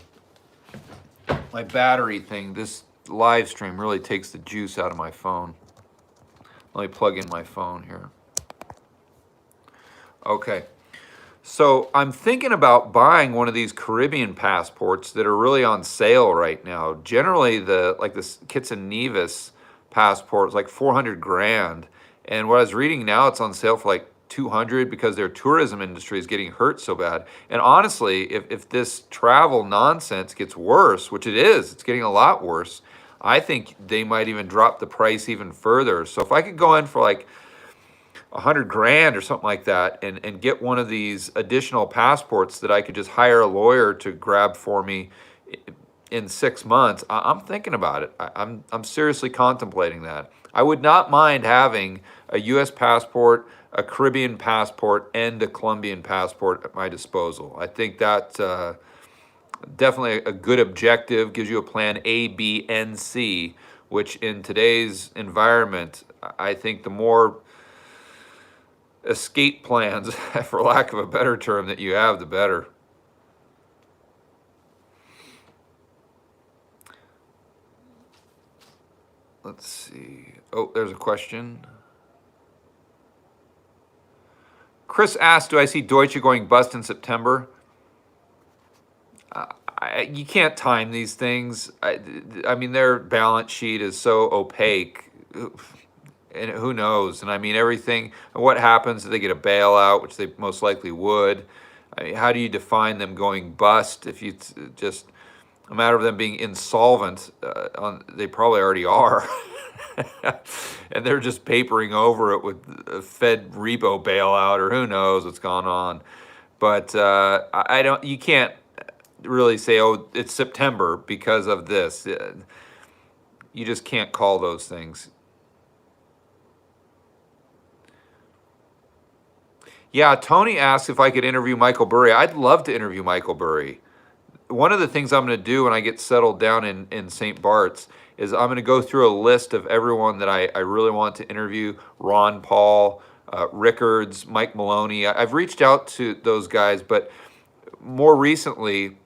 battery thing, this live stream really takes the juice out of my phone. Let me plug in my phone here. Okay. So I'm thinking about buying one of these Caribbean passports that are really on sale right now. Generally, like this Kitson Nevis passport is like 400 grand, And what I was reading now, it's on sale for like 200 because their tourism industry is getting hurt so bad. And honestly, if this travel nonsense gets worse, which it is, it's getting a lot worse, I think they might even drop the price even further. So if I could go in for like 100 grand or something like that and get one of these additional passports that I could just hire a lawyer to grab for me in 6 months, I'm thinking about it. I'm seriously contemplating that. I would not mind having a US passport, a Caribbean passport, and a Colombian passport at my disposal. I think that definitely a good objective, gives you a plan A, B, and C, which in today's environment, I think the more escape plans, for lack of a better term, that you have, the better. Let's see. Oh, there's a question. Chris asked, do I see Deutsche going bust in September? You can't time these things. I mean, their balance sheet is so opaque. And who knows? And I mean, everything, what happens if they get a bailout, which they most likely would? I mean, how do you define them going bust if you just a matter of them being insolvent? They probably already are. And they're just papering over it with a Fed repo bailout, or who knows what's gone on. But I don't, you can't really say, oh, it's September because of this. You just can't call those things. Yeah, Tony asked if I could interview Michael Burry. I'd love to interview Michael Burry. One of the things I'm going to do when I get settled down in St. Bart's is I'm going to go through a list of everyone that I really want to interview. Ron Paul, Rickards, Mike Maloney. I've reached out to those guys, but more recently,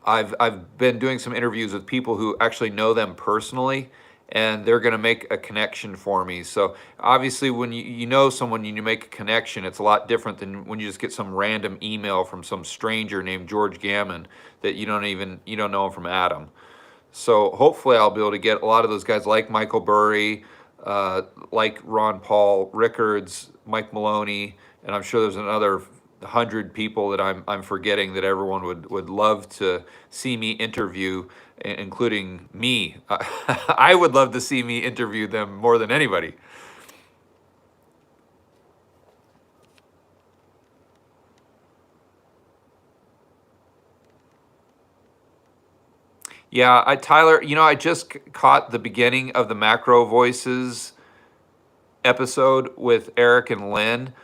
I've been doing some interviews with people who actually know them personally, and they're going to make a connection for me. So obviously, when you know someone and you make a connection, it's a lot different than when you just get some random email from some stranger named George Gammon that you don't know him from Adam. So hopefully, I'll be able to get a lot of those guys like Michael Burry, like Ron Paul, Rickards, Mike Maloney, and I'm sure there's another 100 people that I'm forgetting that everyone would love to see me interview, including me. I would love to see me interview them more than anybody. Yeah, Tyler, I just caught the beginning of the Macro Voices episode with Eric and Lynn,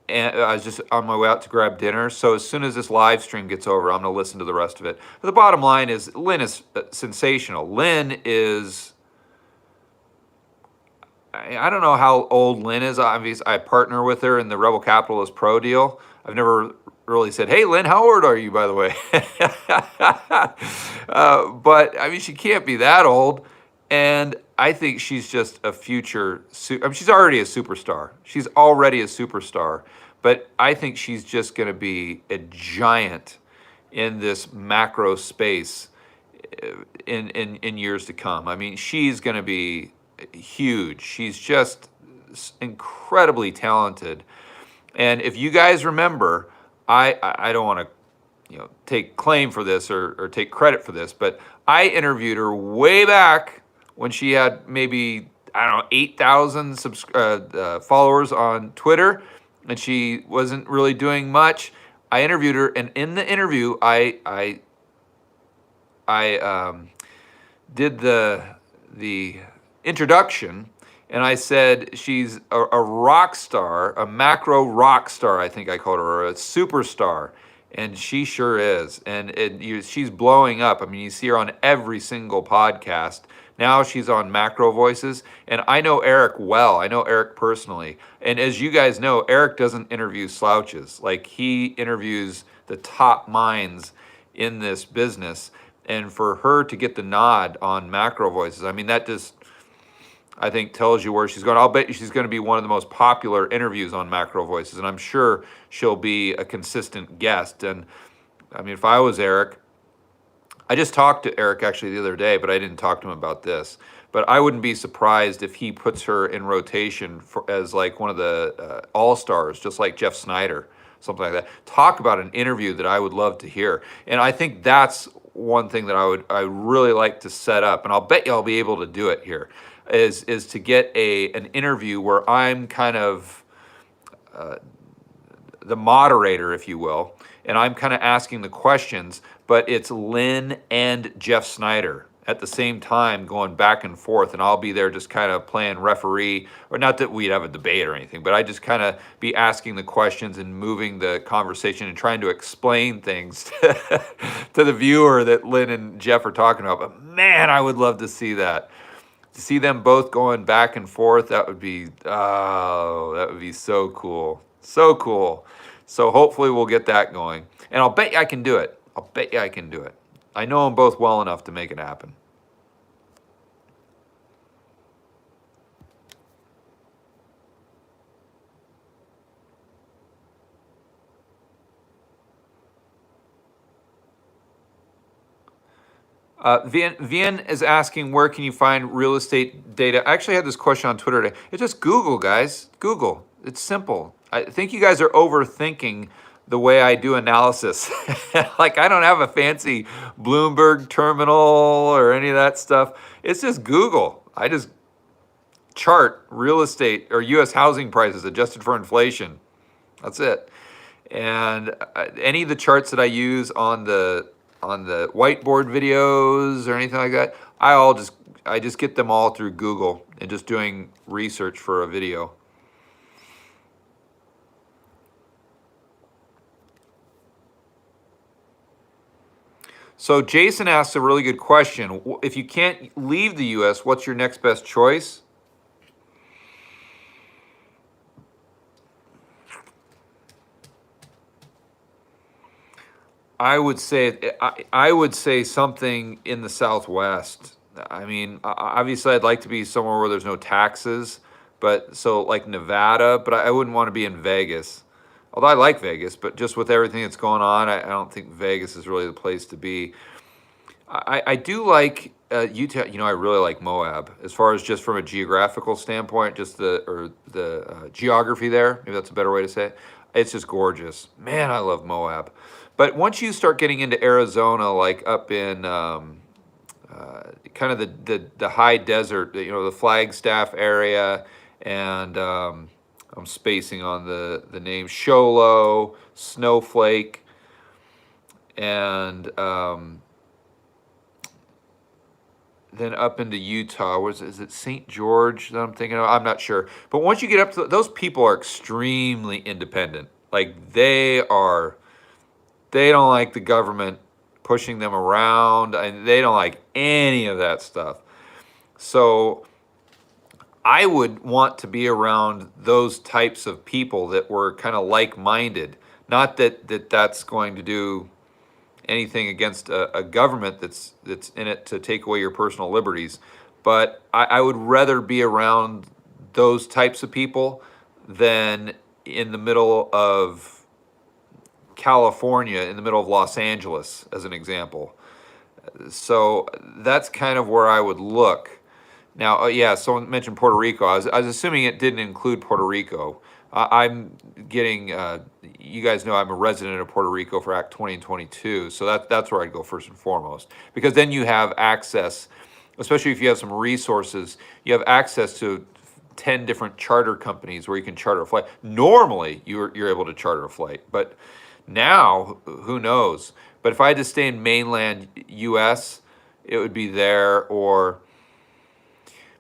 and I was just on my way out to grab dinner. So as soon as this live stream gets over, I'm going to listen to the rest of it. But the bottom line is, Lynn is sensational. Lynn is, I don't know how old Lynn is. Obviously, I partner with her in the Rebel Capitalist Pro deal. I've never really said, "Hey, Lynn, how old are you, by the way?" But I mean, she can't be that old. And I think she's just a future. I mean, she's already a superstar. She's already a superstar. But I think she's just going to be a giant in this macro space in years to come. I mean, she's going to be huge. She's just incredibly talented. And if you guys remember, I don't want to take claim for this or take credit for this, but I interviewed her way back when she had maybe, I don't know, 8,000 followers on Twitter, and she wasn't really doing much. I interviewed her, and in the interview, I did the introduction, and I said she's a rock star, a macro rock star, I think I called her, or a superstar. And she sure is. And she's blowing up. I mean, you see her on every single podcast. Now she's on Macro Voices. And I know Eric well. I know Eric personally. And as you guys know, Eric doesn't interview slouches. Like, he interviews the top minds in this business. And for her to get the nod on Macro Voices, I mean, that just, I think, tells you where she's going. I'll bet you she's going to be one of the most popular interviews on Macro Voices, and I'm sure she'll be a consistent guest. And I mean, if I was Eric, I just talked to Eric actually the other day, but I didn't talk to him about this. But I wouldn't be surprised if he puts her in rotation as like one of the all stars, just like Jeff Snyder, something like that. Talk about an interview that I would love to hear, and I think that's one thing that I really like to set up, and I'll bet you I'll be able to do it here. Is to get an interview where I'm kind of the moderator, if you will, and I'm kind of asking the questions, but it's Lynn and Jeff Snyder at the same time going back and forth, and I'll be there just kind of playing referee, or not that we'd have a debate or anything, but I just kind of be asking the questions and moving the conversation and trying to explain things to the viewer that Lynn and Jeff are talking about. But man, I would love to see that. To see them both going back and forth, that would be, oh, that would be so cool. So cool. So hopefully we'll get that going. And I'll bet you I can do it. I'll bet you I can do it. I know them both well enough to make it happen. Vian is asking, where can you find real estate data? I actually had this question on Twitter today. It's just Google, guys. Google. It's simple. I think you guys are overthinking the way I do analysis. Like, I don't have a fancy Bloomberg terminal or any of that stuff. It's just Google. I just chart real estate or U.S. housing prices adjusted for inflation. That's it. And any of the charts that I use on the whiteboard videos or anything like that, I just get them all through Google and just doing research for a video. So Jason asks a really good question. If you can't leave the U.S., what's your next best choice? I would say something in the Southwest. I mean, obviously, I'd like to be somewhere where there's no taxes, but so like Nevada. But I wouldn't want to be in Vegas. Although I like Vegas, but just with everything that's going on, I don't think Vegas is really the place to be. I do like Utah. You know, I really like Moab as far as just from a geographical standpoint, just the geography there. Maybe that's a better way to say it. It's just gorgeous, man. I love Moab. But once you start getting into Arizona, like up in kind of the high desert, you know, the Flagstaff area, and I'm spacing on the name, Show Low, Snowflake, and then up into Utah. Is it St. George that I'm thinking of? I'm not sure. But once you get up to those, people are extremely independent. Like they don't like the government pushing them around, and they don't like any of that stuff. So I would want to be around those types of people that were kind of like-minded. Not that that's going to do anything against a government that's in it to take away your personal liberties, but I would rather be around those types of people than in the middle of California, in the middle of Los Angeles, as an example. So that's kind of where I would look. Now, yeah, someone mentioned Puerto Rico. I was assuming it didn't include Puerto Rico. I'm getting, you guys know I'm a resident of Puerto Rico for Act 20 and 22, so that's where I'd go first and foremost. Because then you have access, especially if you have some resources, you have access to 10 different charter companies where you can charter a flight. Normally, you're able to charter a flight, but now, who knows? But if I had to stay in mainland U.S., it would be there, or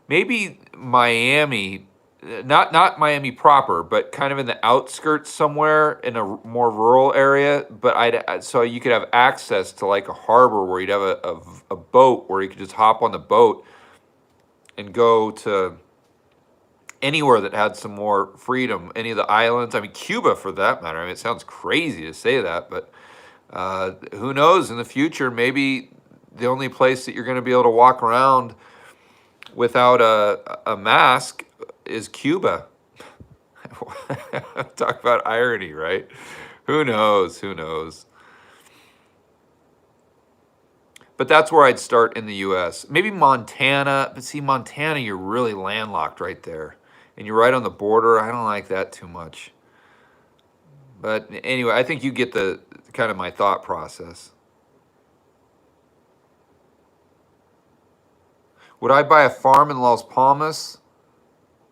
maybe Miami, not Miami proper, but kind of in the outskirts somewhere in a more rural area. But so you could have access to like a harbor where you'd have a boat where you could just hop on the boat and go to anywhere that had some more freedom, any of the islands. I mean, Cuba for that matter. I mean, it sounds crazy to say that, but who knows? In the future, maybe the only place that you're going to be able to walk around without a mask is Cuba. Talk about irony, right? Who knows? Who knows? But that's where I'd start in the US. Maybe Montana, but see, Montana, you're really landlocked right there. And you're right on the border. I don't like that too much. But anyway, I think you get the kind of my thought process. Would I buy a farm in Las Palmas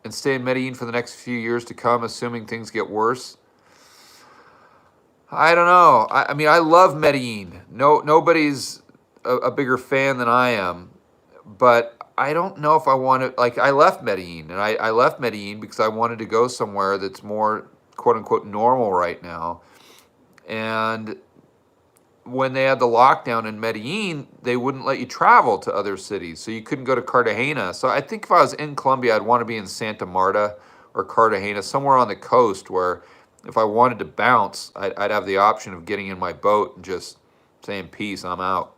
and stay in Medellin for the next few years to come, assuming things get worse? I don't know. I mean, I love Medellin. Nobody's a bigger fan than I am, but I don't know if I want to. Like, I left Medellin, and I left Medellin because I wanted to go somewhere that's more quote unquote normal right now. And when they had the lockdown in Medellin, they wouldn't let you travel to other cities, so you couldn't go to Cartagena. So I think if I was in Colombia, I'd want to be in Santa Marta or Cartagena, somewhere on the coast where if I wanted to bounce, I'd have the option of getting in my boat and just saying, peace, I'm out.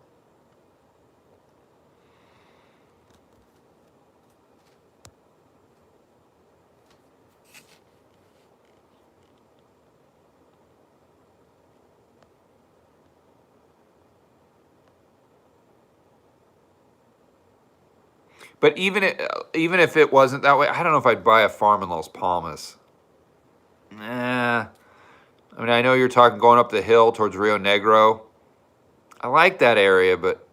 But even if it wasn't that way, I don't know if I'd buy a farm in Las Palmas. Nah. I mean, I know you're talking going up the hill towards Rio Negro. I like that area, but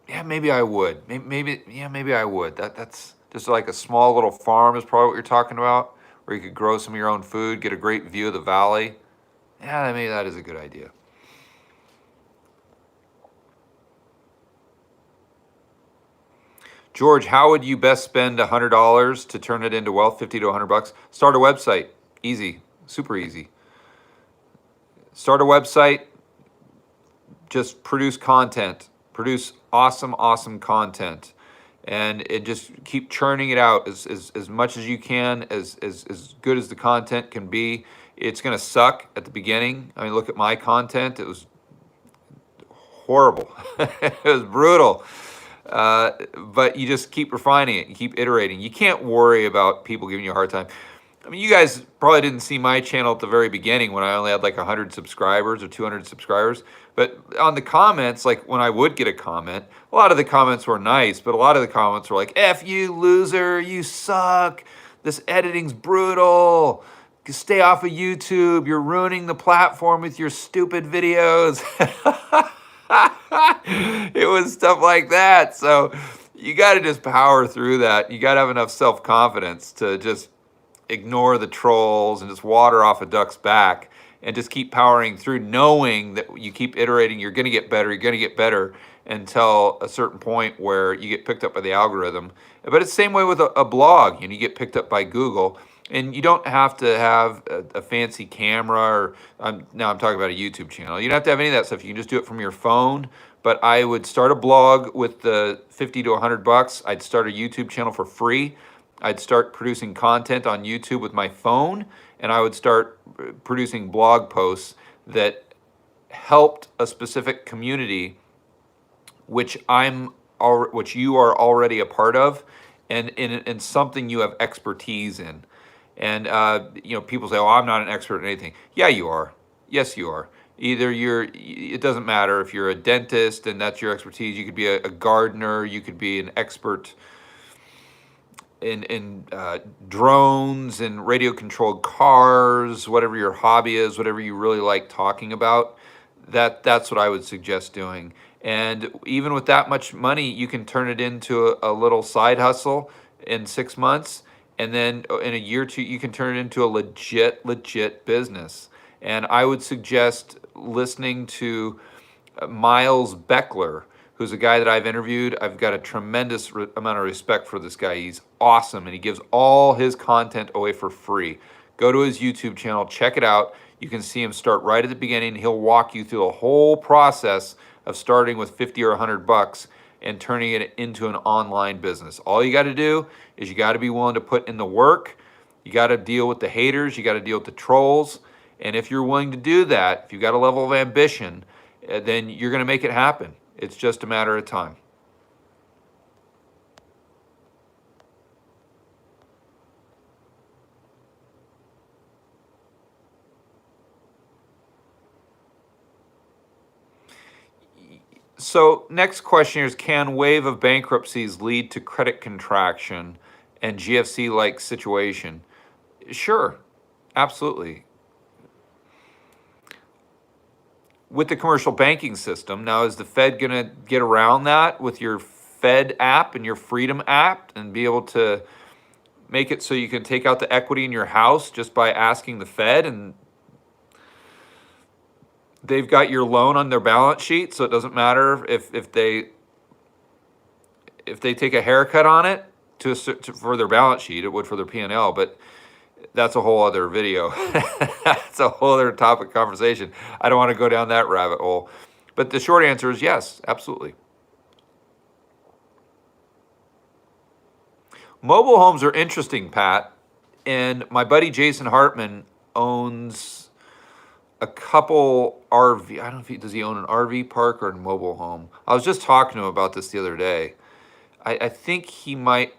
yeah, maybe I would. Maybe I would. That's just like a small little farm is probably what you're talking about, where you could grow some of your own food, get a great view of the valley. Yeah, maybe that is a good idea. George, how would you best spend $100 to turn it into wealth? 50 to 100 bucks. Start a website. Easy, super easy. Start a website. Just produce content. Produce awesome content, and just keep churning it out as much as you can, as good as the content can be. It's gonna suck at the beginning. I mean, look at my content. It was horrible. It was brutal. But you just keep refining it. You keep iterating. You can't worry about people giving you a hard time. I mean, you guys probably didn't see my channel at the very beginning when I only had like 100 subscribers or 200 subscribers. But on the comments, like when I would get a comment, a lot of the comments were nice, but a lot of the comments were like, F you, loser, you suck. This editing's brutal. Stay off of YouTube. You're ruining the platform with your stupid videos. It was stuff like that. So you got to just power through that. You got to have enough self-confidence to just ignore the trolls and just water off a duck's back and just keep powering through, knowing that you keep iterating, you're going to get better until a certain point where you get picked up by the algorithm. But it's the same way with a blog. You get picked up by Google. And you don't have to have a fancy camera, or now I'm talking about a YouTube channel. You don't have to have any of that stuff. You can just do it from your phone. But I would start a blog with the 50 to 100 bucks. I'd start a YouTube channel for free. I'd start producing content on YouTube with my phone, and I would start producing blog posts that helped a specific community, which you are already a part of, and in something you have expertise in. And people say, "Oh, I'm not an expert in anything." Yeah, you are. Yes, you are. Either it doesn't matter if you're a dentist and that's your expertise. You could be a gardener. You could be an expert in drones and radio controlled cars. Whatever your hobby is, whatever you really like talking about, that's what I would suggest doing. And even with that much money, you can turn it into a little side hustle in 6 months. And then in a year or two, you can turn it into a legit business. And I would suggest listening to Miles Beckler, who's a guy that I've interviewed. I've got a tremendous amount of respect for this guy. He's awesome, and he gives all his content away for free. Go to his YouTube channel, check it out. You can see him start right at the beginning. He'll walk you through the whole process of starting with 50 or 100 bucks and turning it into an online business. All you got to do is you got to be willing to put in the work. You got to deal with the haters. You got to deal with the trolls. And if you're willing to do that, if you've got a level of ambition, then you're going to make it happen. It's just a matter of time. So next question is, can wave of bankruptcies lead to credit contraction and GFC-like situation? Sure, absolutely. With the commercial banking system, now is the Fed going to get around that with your Fed app and your Freedom app and be able to make it so you can take out the equity in your house just by asking the Fed, and they've got your loan on their balance sheet, so it doesn't matter if they take a haircut on it for their balance sheet. It would for their P&L, but that's a whole other video. That's a whole other topic conversation. I don't want to go down that rabbit hole. But the short answer is yes, absolutely. Mobile homes are interesting, Pat. And my buddy Jason Hartman owns a couple RV. I don't know if does he own an RV park or a mobile home. I was just talking to him about this the other day. I think he might.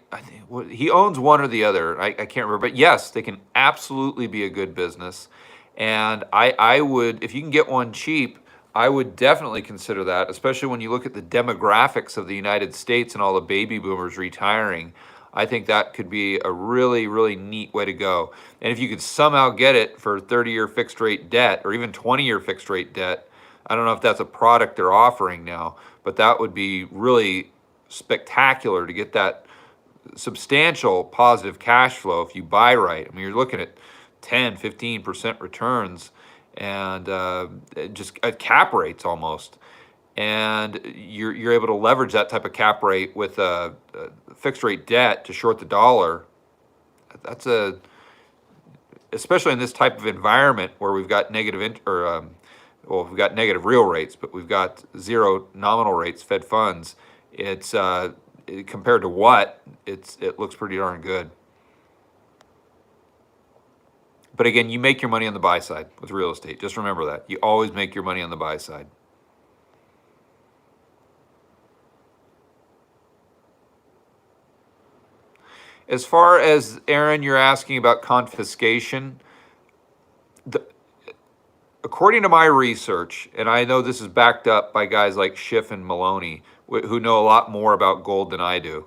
He owns one or the other. I can't remember, but yes, they can absolutely be a good business. And I would, if you can get one cheap, I would definitely consider that, especially when you look at the demographics of the United States and all the baby boomers retiring. I think that could be a really, really neat way to go. And if you could somehow get it for 30-year fixed rate debt or even 20-year fixed rate debt, I don't know if that's a product they're offering now, but that would be really spectacular to get that substantial positive cash flow if you buy right. I mean, you're looking at 10, 15% returns and just cap rates almost. And you're able to leverage that type of cap rate with a fixed rate debt to short the dollar. That's especially in this type of environment where we've got negative we've got negative real rates, but we've got zero nominal rates, Fed funds. It's compared to what it looks pretty darn good. But again, you make your money on the buy side with real estate. Just remember that. You always make your money on the buy side. As far as, Aaron, you're asking about confiscation, according to my research, and I know this is backed up by guys like Schiff and Maloney, who know a lot more about gold than I do,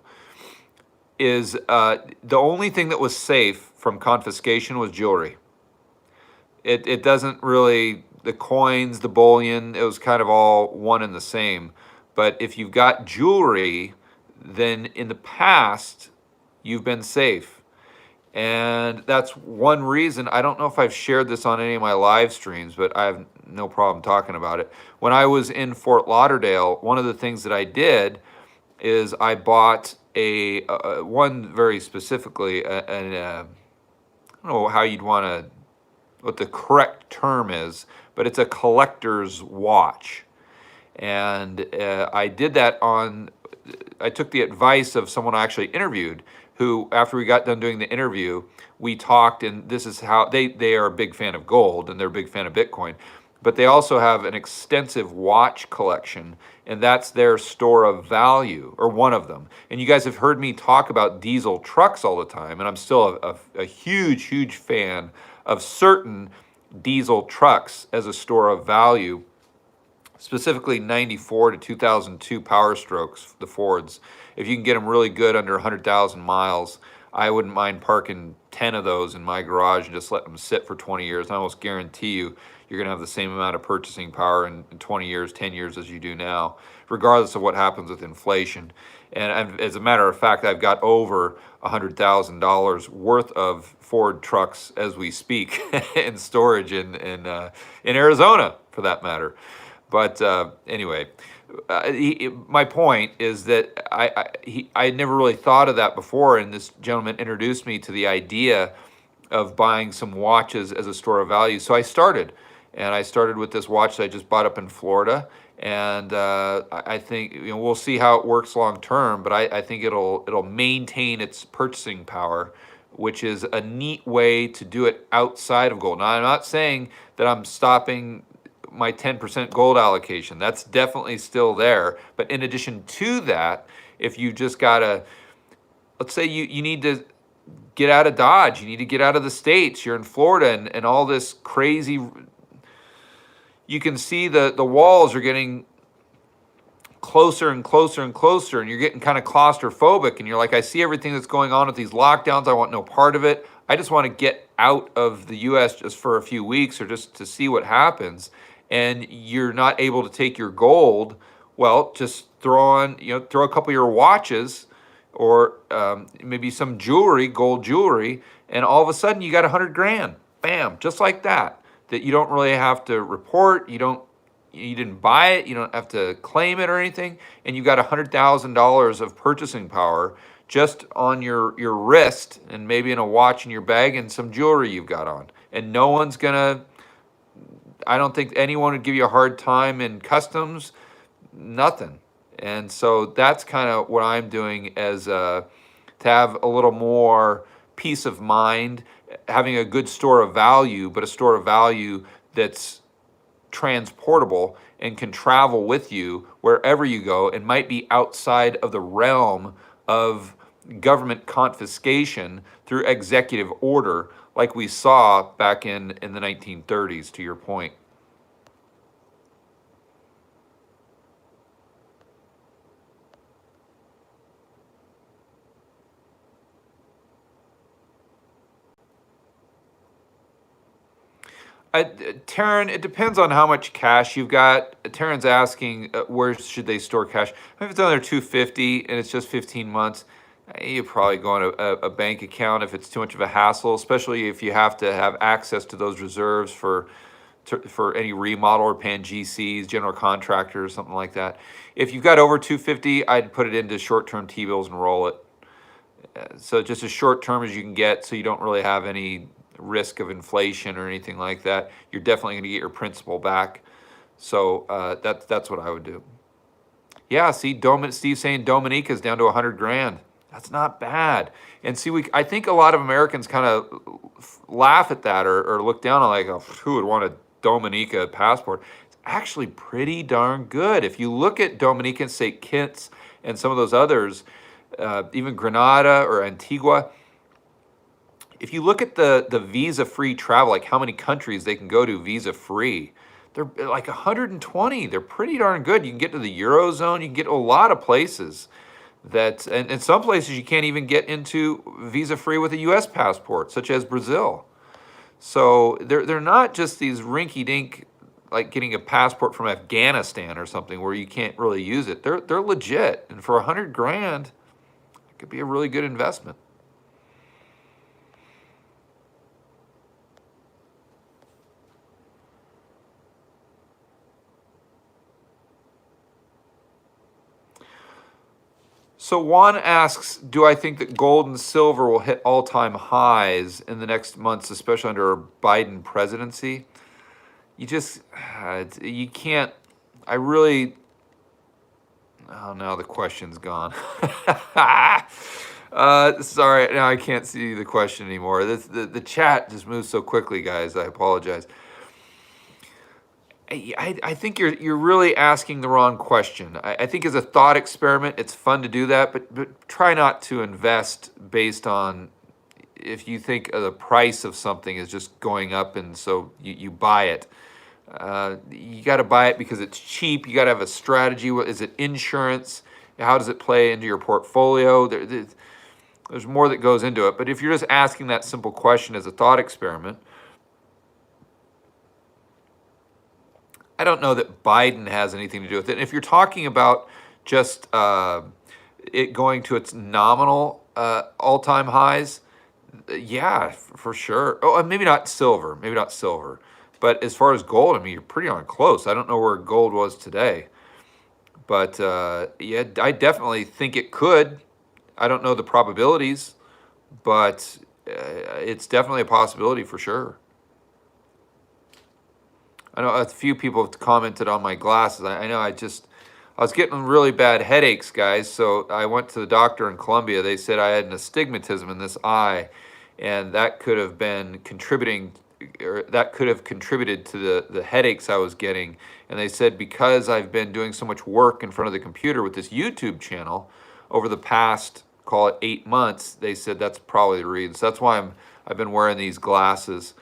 is the only thing that was safe from confiscation was jewelry. It doesn't really, the coins, the bullion, it was kind of all one and the same. But if you've got jewelry, then in the past, you've been safe. And that's one reason. I don't know if I've shared this on any of my live streams, but I have no problem talking about it. When I was in Fort Lauderdale, one of the things that I did is I bought one very specifically, I don't know how you'd want to, what the correct term is, but it's a collector's watch. And I did that I took the advice of someone I actually interviewed, who, after we got done doing the interview, we talked, and this is how they are a big fan of gold and they're a big fan of Bitcoin, but they also have an extensive watch collection, and that's their store of value, or one of them. And you guys have heard me talk about diesel trucks all the time, and I'm still a huge, huge fan of certain diesel trucks as a store of value, specifically 94 to 2002 Power Strokes, the Fords. If you can get them really good under 100,000 miles, I wouldn't mind parking 10 of those in my garage and just let them sit for 20 years. I almost guarantee you're going to have the same amount of purchasing power in 20 years, 10 years as you do now, regardless of what happens with inflation. And as a matter of fact, I've got over $100,000 worth of Ford trucks as we speak in storage in Arizona, for that matter. But anyway, my point is that I never really thought of that before, and this gentleman introduced me to the idea of buying some watches as a store of value. So I started with this watch that I just bought up in Florida, and I think we'll see how it works long term, but I think it'll maintain its purchasing power, which is a neat way to do it outside of gold. Now, I'm not saying that I'm stopping my 10% gold allocation. That's definitely still there. But in addition to that, if you just gotta, let's say you need to get out of Dodge, you need to get out of the States, you're in Florida, and all this crazy, you can see the walls are getting closer and closer and closer, and you're getting kind of claustrophobic, and you're like, I see everything that's going on with these lockdowns. I want no part of it. I just want to get out of the US just for a few weeks or just to see what happens. And you're not able to take your gold. Well, just throw a couple of your watches or maybe some jewelry, gold jewelry, and all of a sudden you got 100 grand. Bam, just like that. That you don't really have to report. You didn't buy it. You don't have to claim it or anything, and you got $100,000 of purchasing power just on your wrist, and maybe in a watch in your bag and some jewelry you've got on. And no one's gonna. I don't think anyone would give you a hard time in customs. Nothing. And so that's kind of what I'm doing as to have a little more peace of mind, having a good store of value, but a store of value that's transportable and can travel with you wherever you go and might be outside of the realm of government confiscation through executive order, like we saw back in the 1930s, to your point. Taryn, it depends on how much cash you've got. Taryn's asking where should they store cash. If it's under 250 and it's just 15 months, you probably go on a bank account if it's too much of a hassle, especially if you have to have access to those reserves for any remodel or paying GCs, general contractors, something like that. If you've got over 250, I'd put it into short-term T-bills and roll it. So just as short term as you can get, so you don't really have any risk of inflation or anything like that. You're definitely going to get your principal back. So that's what I would do. Yeah, see, Steve saying Dominica's down to 100 grand. That's not bad. And see, I think a lot of Americans kind of laugh at that or look down on like, oh, who would want a Dominica passport? It's actually pretty darn good. If you look at Dominica and St. Kitts and some of those others, even Grenada or Antigua, if you look at the visa-free travel, like how many countries they can go to visa-free, they're like 120. They're pretty darn good. You can get to the Eurozone. You can get to a lot of places that, and in some places you can't even get into visa-free with a U.S. passport, such as Brazil. So they're not just these rinky-dink, like getting a passport from Afghanistan or something where you can't really use it. They're legit, and for 100 grand, it could be a really good investment. So Juan asks, do I think that gold and silver will hit all-time highs in the next months, especially under a Biden presidency? You can't, I really, oh no, the question's gone. Sorry, now I can't see the question anymore. The chat just moves so quickly, guys. I apologize. I think you're really asking the wrong question. I think as a thought experiment, it's fun to do that, but try not to invest based on if you think the price of something is just going up and so you buy it. You got to buy it because it's cheap. You got to have a strategy. Is it insurance? How does it play into your portfolio? There's more that goes into it. But if you're just asking that simple question as a thought experiment, I don't know that Biden has anything to do with it. And if you're talking about just it going to its nominal all-time highs, yeah, for sure. Oh, and maybe not silver. But as far as gold, I mean, you're pretty darn close. I don't know where gold was today. But yeah, I definitely think it could. I don't know the probabilities, but it's definitely a possibility for sure. I know a few people have commented on my glasses. I know I was getting really bad headaches, guys. So I went to the doctor in Columbia. They said I had an astigmatism in this eye, and that could have been contributing, or that could have contributed to the headaches I was getting. And they said because I've been doing so much work in front of the computer with this YouTube channel over the past, call it 8 months, they said that's probably the reason. So that's why I've been wearing these glasses.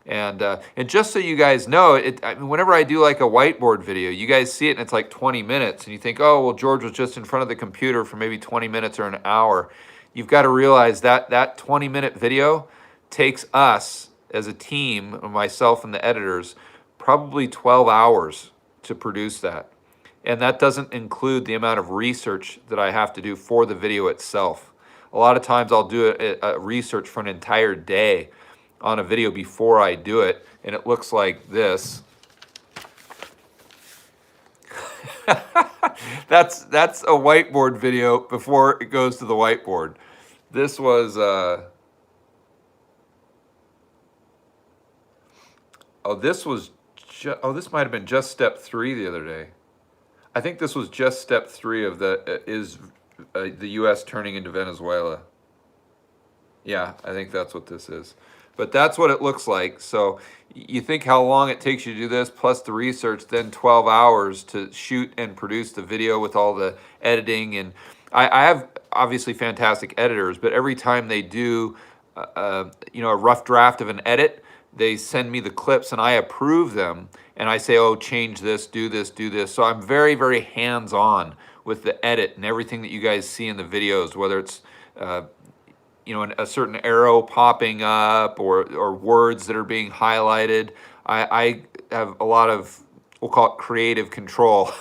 And just so you guys know, I mean, whenever I do like a whiteboard video, you guys see it and it's like 20 minutes, and you think, oh, well, George was just in front of the computer for maybe 20 minutes or an hour. You've got to realize that that 20-minute video takes us as a team, myself and the editors, probably 12 hours to produce that. And that doesn't include the amount of research that I have to do for the video itself. A lot of times I'll do a research for an entire day on a video before I do it, and it looks like this. That's a whiteboard video before it goes to the whiteboard. This was this might have been just step 3 the other day. I think this was just step 3 of the U.S. turning into Venezuela. Yeah, I think that's what this is. But that's what it looks like. So you think how long it takes you to do this, plus the research, then 12 hours to shoot and produce the video with all the editing. And I have obviously fantastic editors, but every time they do a rough draft of an edit, they send me the clips and I approve them. And I say, oh, change this, do this, do this. So I'm very, very hands-on with the edit and everything that you guys see in the videos, whether it's a certain arrow popping up or words that are being highlighted. I have a lot of, we'll call it creative control.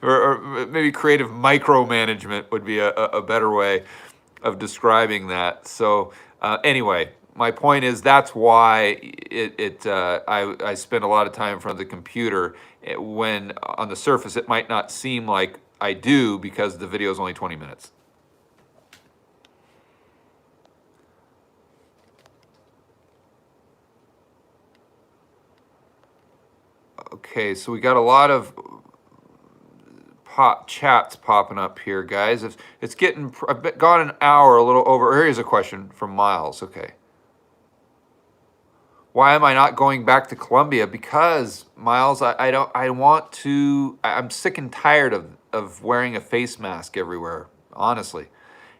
or maybe creative micromanagement would be a better way of describing that. So anyway, my point is that's why I spend a lot of time in front of the computer when on the surface it might not seem like I do because the video is only 20 minutes. Okay, so we got a lot of chats popping up here, guys. It's getting, I've gone an hour, a little over. Here's a question from Miles. Okay. Why am I not going back to Colombia? Because, Miles, I'm sick and tired of wearing a face mask everywhere, honestly.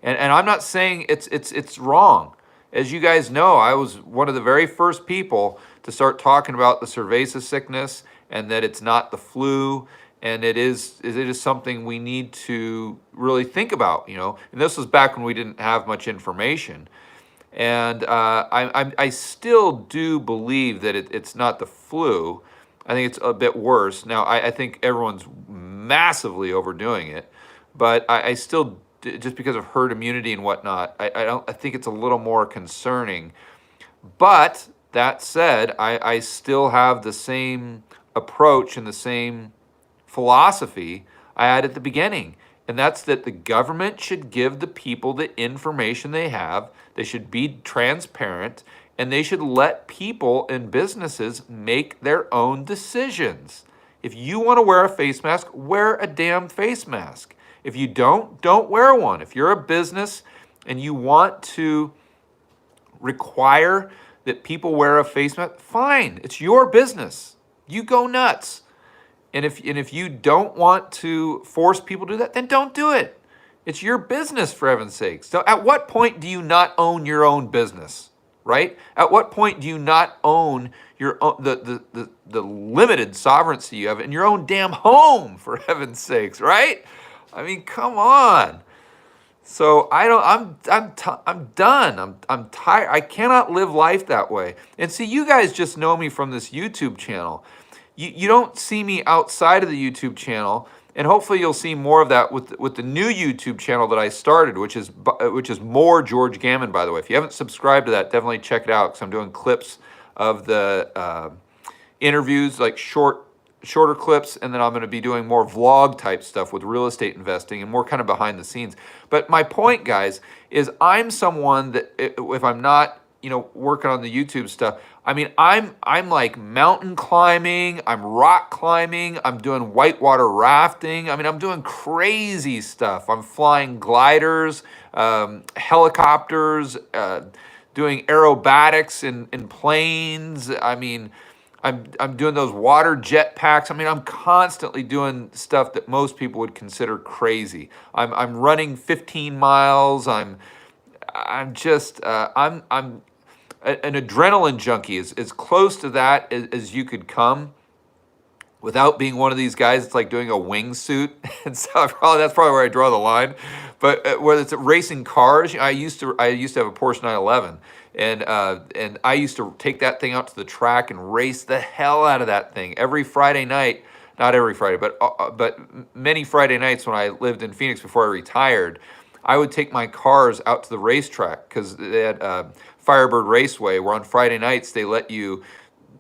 And I'm not saying it's wrong. As you guys know, I was one of the very first people to start talking about the cerveza sickness and that it's not the flu, and it is something we need to really think about, And this was back when we didn't have much information. And I still do believe that it's not the flu. I think it's a bit worse. Now, I think everyone's massively overdoing it, but I still, just because of herd immunity and whatnot, I think it's a little more concerning. But that said, I still have the same approach and the same philosophy I had at the beginning. And that's that the government should give the people the information they have. They should be transparent, and they should let people and businesses make their own decisions. If you want to wear a face mask, wear a damn face mask. If you don't wear one. If you're a business and you want to require that people wear a face mask, fine. It's your business. You go nuts. And if you don't want to force people to do that, then don't do it. It's your business, for heaven's sakes. So at what point do you not own your own business, right? At what point do you not own your own, the limited sovereignty you have in your own damn home, for heaven's sakes, right? I mean, come on. So I'm done. I'm tired. I cannot live life that way. And see, you guys just know me from this YouTube channel. You don't see me outside of the YouTube channel, and hopefully you'll see more of that with the new YouTube channel that I started, which is more George Gammon, by the way. If you haven't subscribed to that, definitely check it out, because I'm doing clips of the interviews, like shorter clips, and then I'm going to be doing more vlog type stuff with real estate investing and more kind of behind the scenes. But my point, guys, is I'm someone that if I'm not working on the YouTube stuff, I mean, I'm like mountain climbing, I'm rock climbing, I'm doing whitewater rafting. I mean, I'm doing crazy stuff. I'm flying gliders, helicopters, doing aerobatics in planes. I mean, I'm doing those water jet packs. I mean, I'm constantly doing stuff that most people would consider crazy. I'm running 15 miles. I'm an adrenaline junkie, is as close to that as you could come without being one of these guys. It's like doing a wingsuit. And so that's probably where I draw the line. But whether it's racing cars, I used to have a Porsche 911, and I used to take that thing out to the track and race the hell out of that thing every Friday night. Not every Friday, but many Friday nights when I lived in Phoenix before I retired. I would take my cars out to the racetrack, because they had Firebird Raceway, where on Friday nights they let you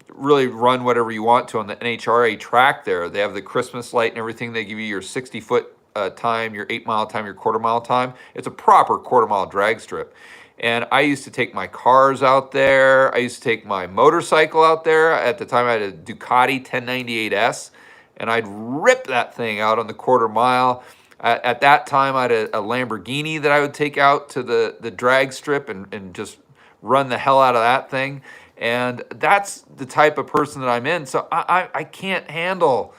really run whatever you want to on the NHRA track there. They have the Christmas light and everything. They give you your 60-foot time, your 8-mile time, your quarter-mile time. It's a proper quarter-mile drag strip. And I used to take my cars out there. I used to take my motorcycle out there. At the time, I had a Ducati 1098S, and I'd rip that thing out on the quarter mile. At that time, I had a Lamborghini that I would take out to the drag strip and just run the hell out of that thing. And that's the type of person that I'm in. So I can't handle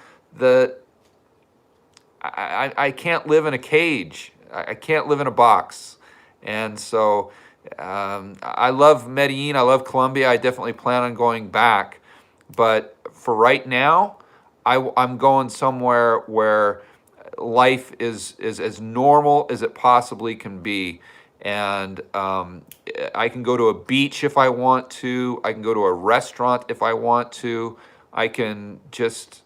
I can't live in a cage. I can't live in a box. And so I love Medellin. I love Colombia. I definitely plan on going back. But for right now, I'm going somewhere where life is as normal as it possibly can be. And I can go to a beach if I want to. I can go to a restaurant if I want to. I can just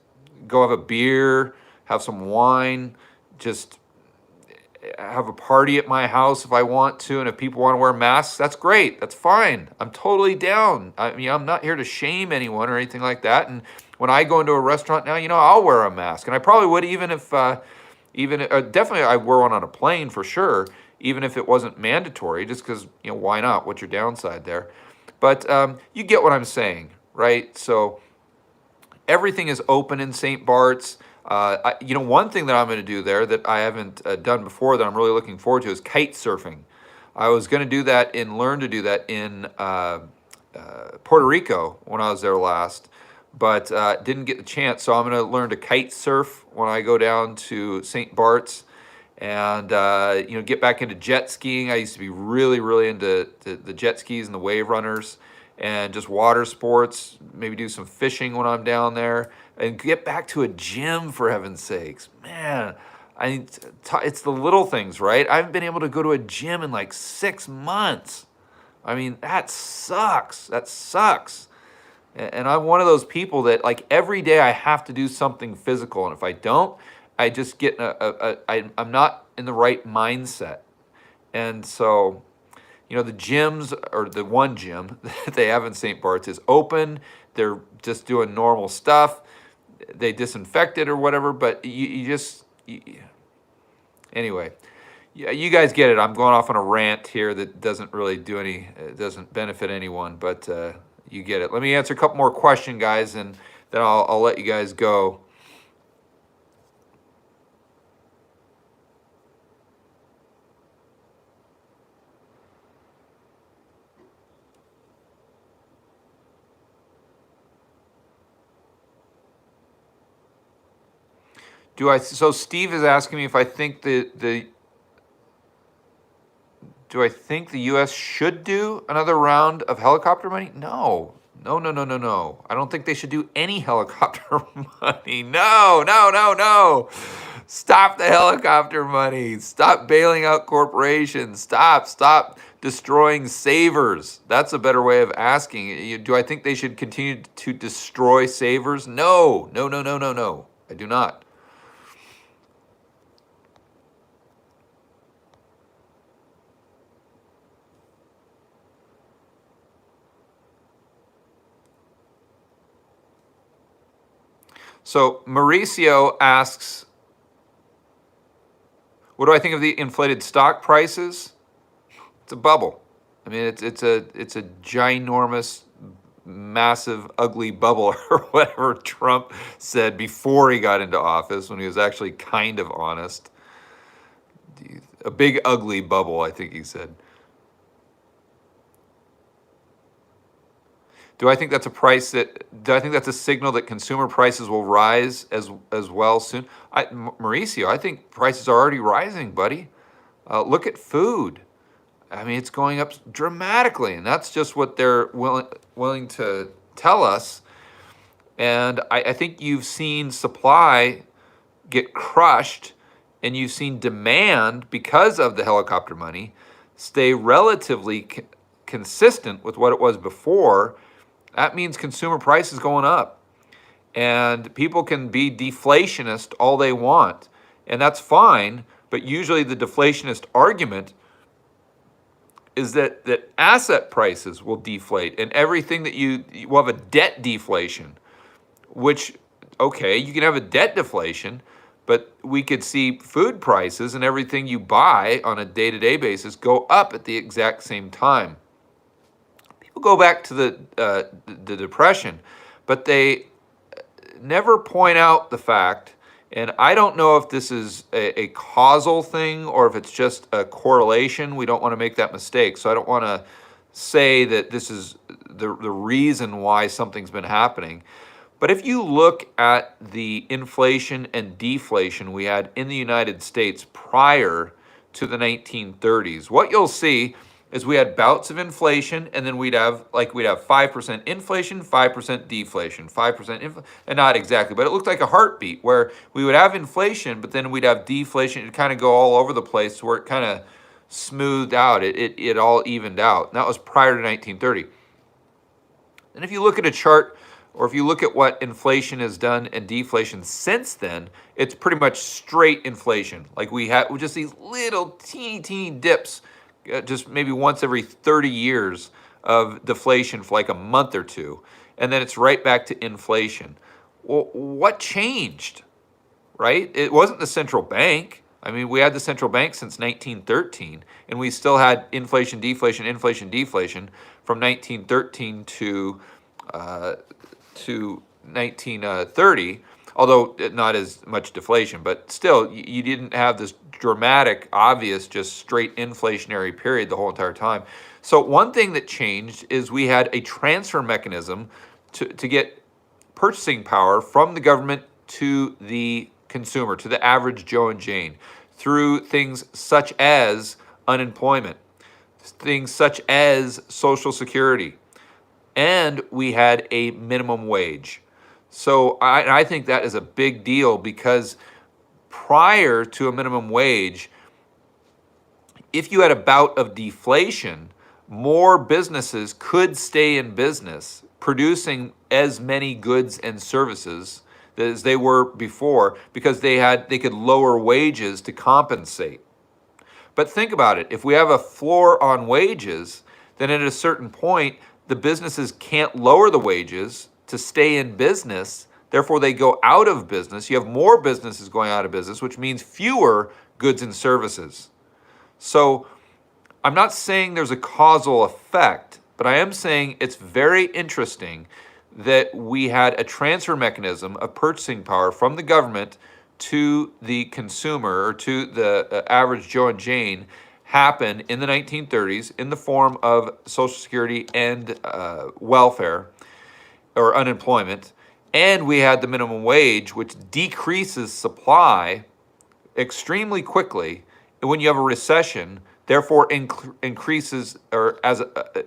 go have a beer, have some wine, just have a party at my house if I want to. And if people want to wear masks, that's great. That's fine. I'm totally down. I mean, I'm not here to shame anyone or anything like that. And when I go into a restaurant now, I'll wear a mask. And I probably would even if, definitely I'd wear one on a plane for sure, even if it wasn't mandatory, just because, why not? What's your downside there? But you get what I'm saying, right? So everything is open in St. Bart's. One thing that I'm going to do there that I haven't done before that I'm really looking forward to is kite surfing. I was going to do that learn to do that in Puerto Rico when I was there last, but didn't get the chance. So I'm going to learn to kite surf when I go down to St. Bart's, and get back into jet skiing. I used to be really, really into the jet skis and the wave runners, and just water sports. Maybe do some fishing when I'm down there, and get back to a gym, for heaven's sakes. Man, it's the little things, right? I haven't been able to go to a gym in like 6 months. I mean, that sucks. That sucks. And I'm one of those people that, like, every day I have to do something physical, and if I don't, I just get I'm not in the right mindset. And so, the gyms, or the one gym that they have in St. Bart's, is open. They're just doing normal stuff. They disinfect it or whatever, but anyway, you guys get it. I'm going off on a rant here that doesn't really doesn't benefit anyone, but you get it. Let me answer a couple more questions, guys, and then I'll let you guys go. So Steve is asking me if I think do I think the U.S. should do another round of helicopter money? No. I don't think they should do any helicopter money. No. Stop the helicopter money. Stop bailing out corporations. Stop destroying savers. That's a better way of asking. Do I think they should continue to destroy savers? No. I do not. So Mauricio asks, what do I think of the inflated stock prices? It's a bubble. I mean, it's a ginormous, massive, ugly bubble, or whatever Trump said before he got into office, when he was actually kind of honest. A big, ugly bubble, I think he said. Do I think that's a signal that consumer prices will rise as well soon? Mauricio, I think prices are already rising, buddy. Look at food. I mean, it's going up dramatically, and that's just what they're willing to tell us. And I think you've seen supply get crushed, and you've seen demand, because of the helicopter money, stay relatively consistent with what it was before. That means consumer prices going up. And people can be deflationist all they want, and that's fine. But usually the deflationist argument is that asset prices will deflate, and everything that you will have a debt deflation, which, okay, you can have a debt deflation, but we could see food prices and everything you buy on a day-to-day basis go up at the exact same time. People go back to the Depression, but they never point out the fact, and I don't know if this is a causal thing or if it's just a correlation. We don't want to make that mistake. So I don't want to say that this is the reason why something's been happening. But if you look at the inflation and deflation we had in the United States prior to the 1930s, what you'll see is we had bouts of inflation, and then we'd have 5% inflation, 5% deflation, 5%, and not exactly, but it looked like a heartbeat where we would have inflation, but then we'd have deflation. It'd kind of go all over the place where it kind of smoothed out. It all evened out. And that was prior to 1930. And if you look at a chart, or if you look at what inflation has done and deflation since then, it's pretty much straight inflation. Like we just these little teeny dips, just maybe once every 30 years of deflation for like a month or two, and then it's right back to inflation. Well, what changed, right? It wasn't the central bank. I mean, we had the central bank since 1913, and we still had inflation, deflation from 1913 to 1930, although not as much deflation, but still, you didn't have this dramatic, obvious, just straight inflationary period the whole entire time. So one thing that changed is we had a transfer mechanism to get purchasing power from the government to the consumer, to the average Joe and Jane, through things such as unemployment, things such as Social Security, and we had a minimum wage. So I think that is a big deal, because prior to a minimum wage, if you had a bout of deflation, more businesses could stay in business, producing as many goods and services as they were before, because they could lower wages to compensate. But think about it. If we have a floor on wages, then at a certain point, the businesses can't lower the wages to stay in business. Therefore, they go out of business. You have more businesses going out of business, which means fewer goods and services. So I'm not saying there's a causal effect, but I am saying it's very interesting that we had a transfer mechanism of purchasing power from the government to the consumer, or to the average Joe and Jane, happen in the 1930s in the form of Social Security and welfare or unemployment. And we had the minimum wage, which decreases supply extremely quickly when you have a recession, therefore increases, or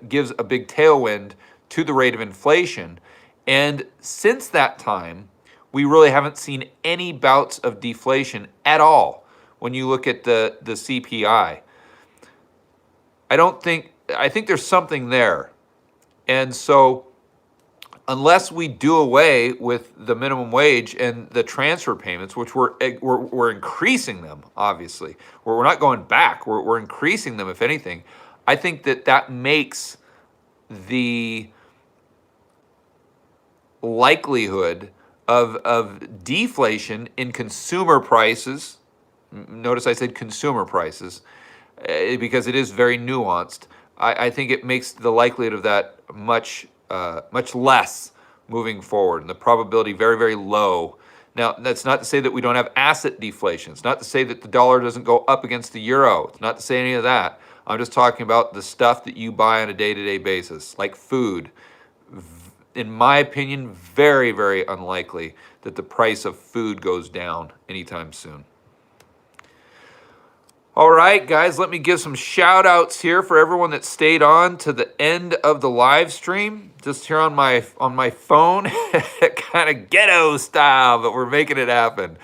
gives a big tailwind to the rate of inflation. And since that time, we really haven't seen any bouts of deflation at all when you look at the CPI. I think there's something there. And so unless we do away with the minimum wage and the transfer payments, which we're increasing them, obviously, we're not going back, we're increasing them, if anything, I think that makes the likelihood of deflation in consumer prices, notice I said consumer prices, because it is very nuanced. I think it makes the likelihood of that much less moving forward, and the probability very, very low. Now, that's not to say that we don't have asset deflation. It's not to say that the dollar doesn't go up against the euro. It's not to say any of that. I'm just talking about the stuff that you buy on a day-to-day basis, like food. In my opinion, very, very unlikely that the price of food goes down anytime soon. All right, guys, let me give some shout outs here for everyone that stayed on to the end of the live stream. Just here on my phone, kind of ghetto style, but we're making it happen.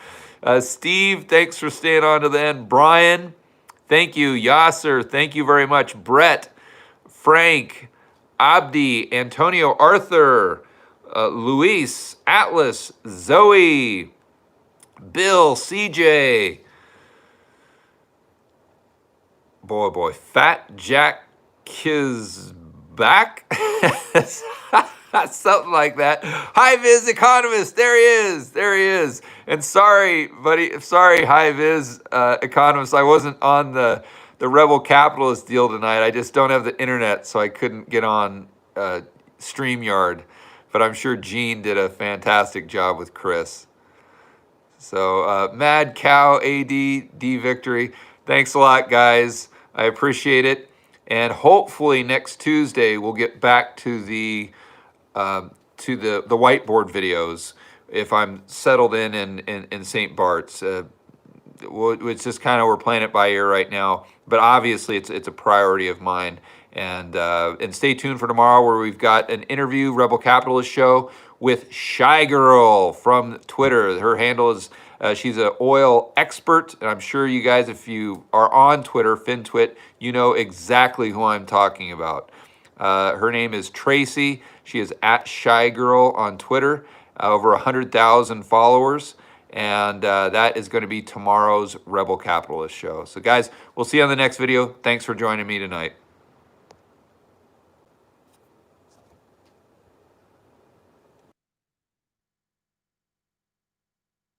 Steve, thanks for staying on to the end. Brian, thank you. Yasser, thank you very much. Brett, Frank, Abdi, Antonio, Arthur, Luis, Atlas, Zoe, Bill, CJ. Boy, Fat Jack Kizback? Something like that. High Viz Economist, there he is. And sorry, buddy, sorry, High Viz Economist, I wasn't on the Rebel Capitalist deal tonight. I just don't have the internet, so I couldn't get on StreamYard. But I'm sure Gene did a fantastic job with Chris. So Mad Cow, AD, D Victory, thanks a lot, guys. I appreciate it. And hopefully next Tuesday we'll get back to the whiteboard videos if I'm settled in St. Bart's. It's just kind of, we're playing it by ear right now, but obviously it's a priority of mine. And stay tuned for tomorrow, where we've got an interview, Rebel Capitalist Show, with Shy Girl from Twitter. Her handle is, she's an oil expert, and I'm sure you guys, if you are on Twitter, FinTwit, you know exactly who I'm talking about. Her name is Tracy. She is at Shy Girl on Twitter, over 100,000 followers. And that is going to be tomorrow's Rebel Capitalist Show. So guys, we'll see you on the next video. Thanks for joining me tonight.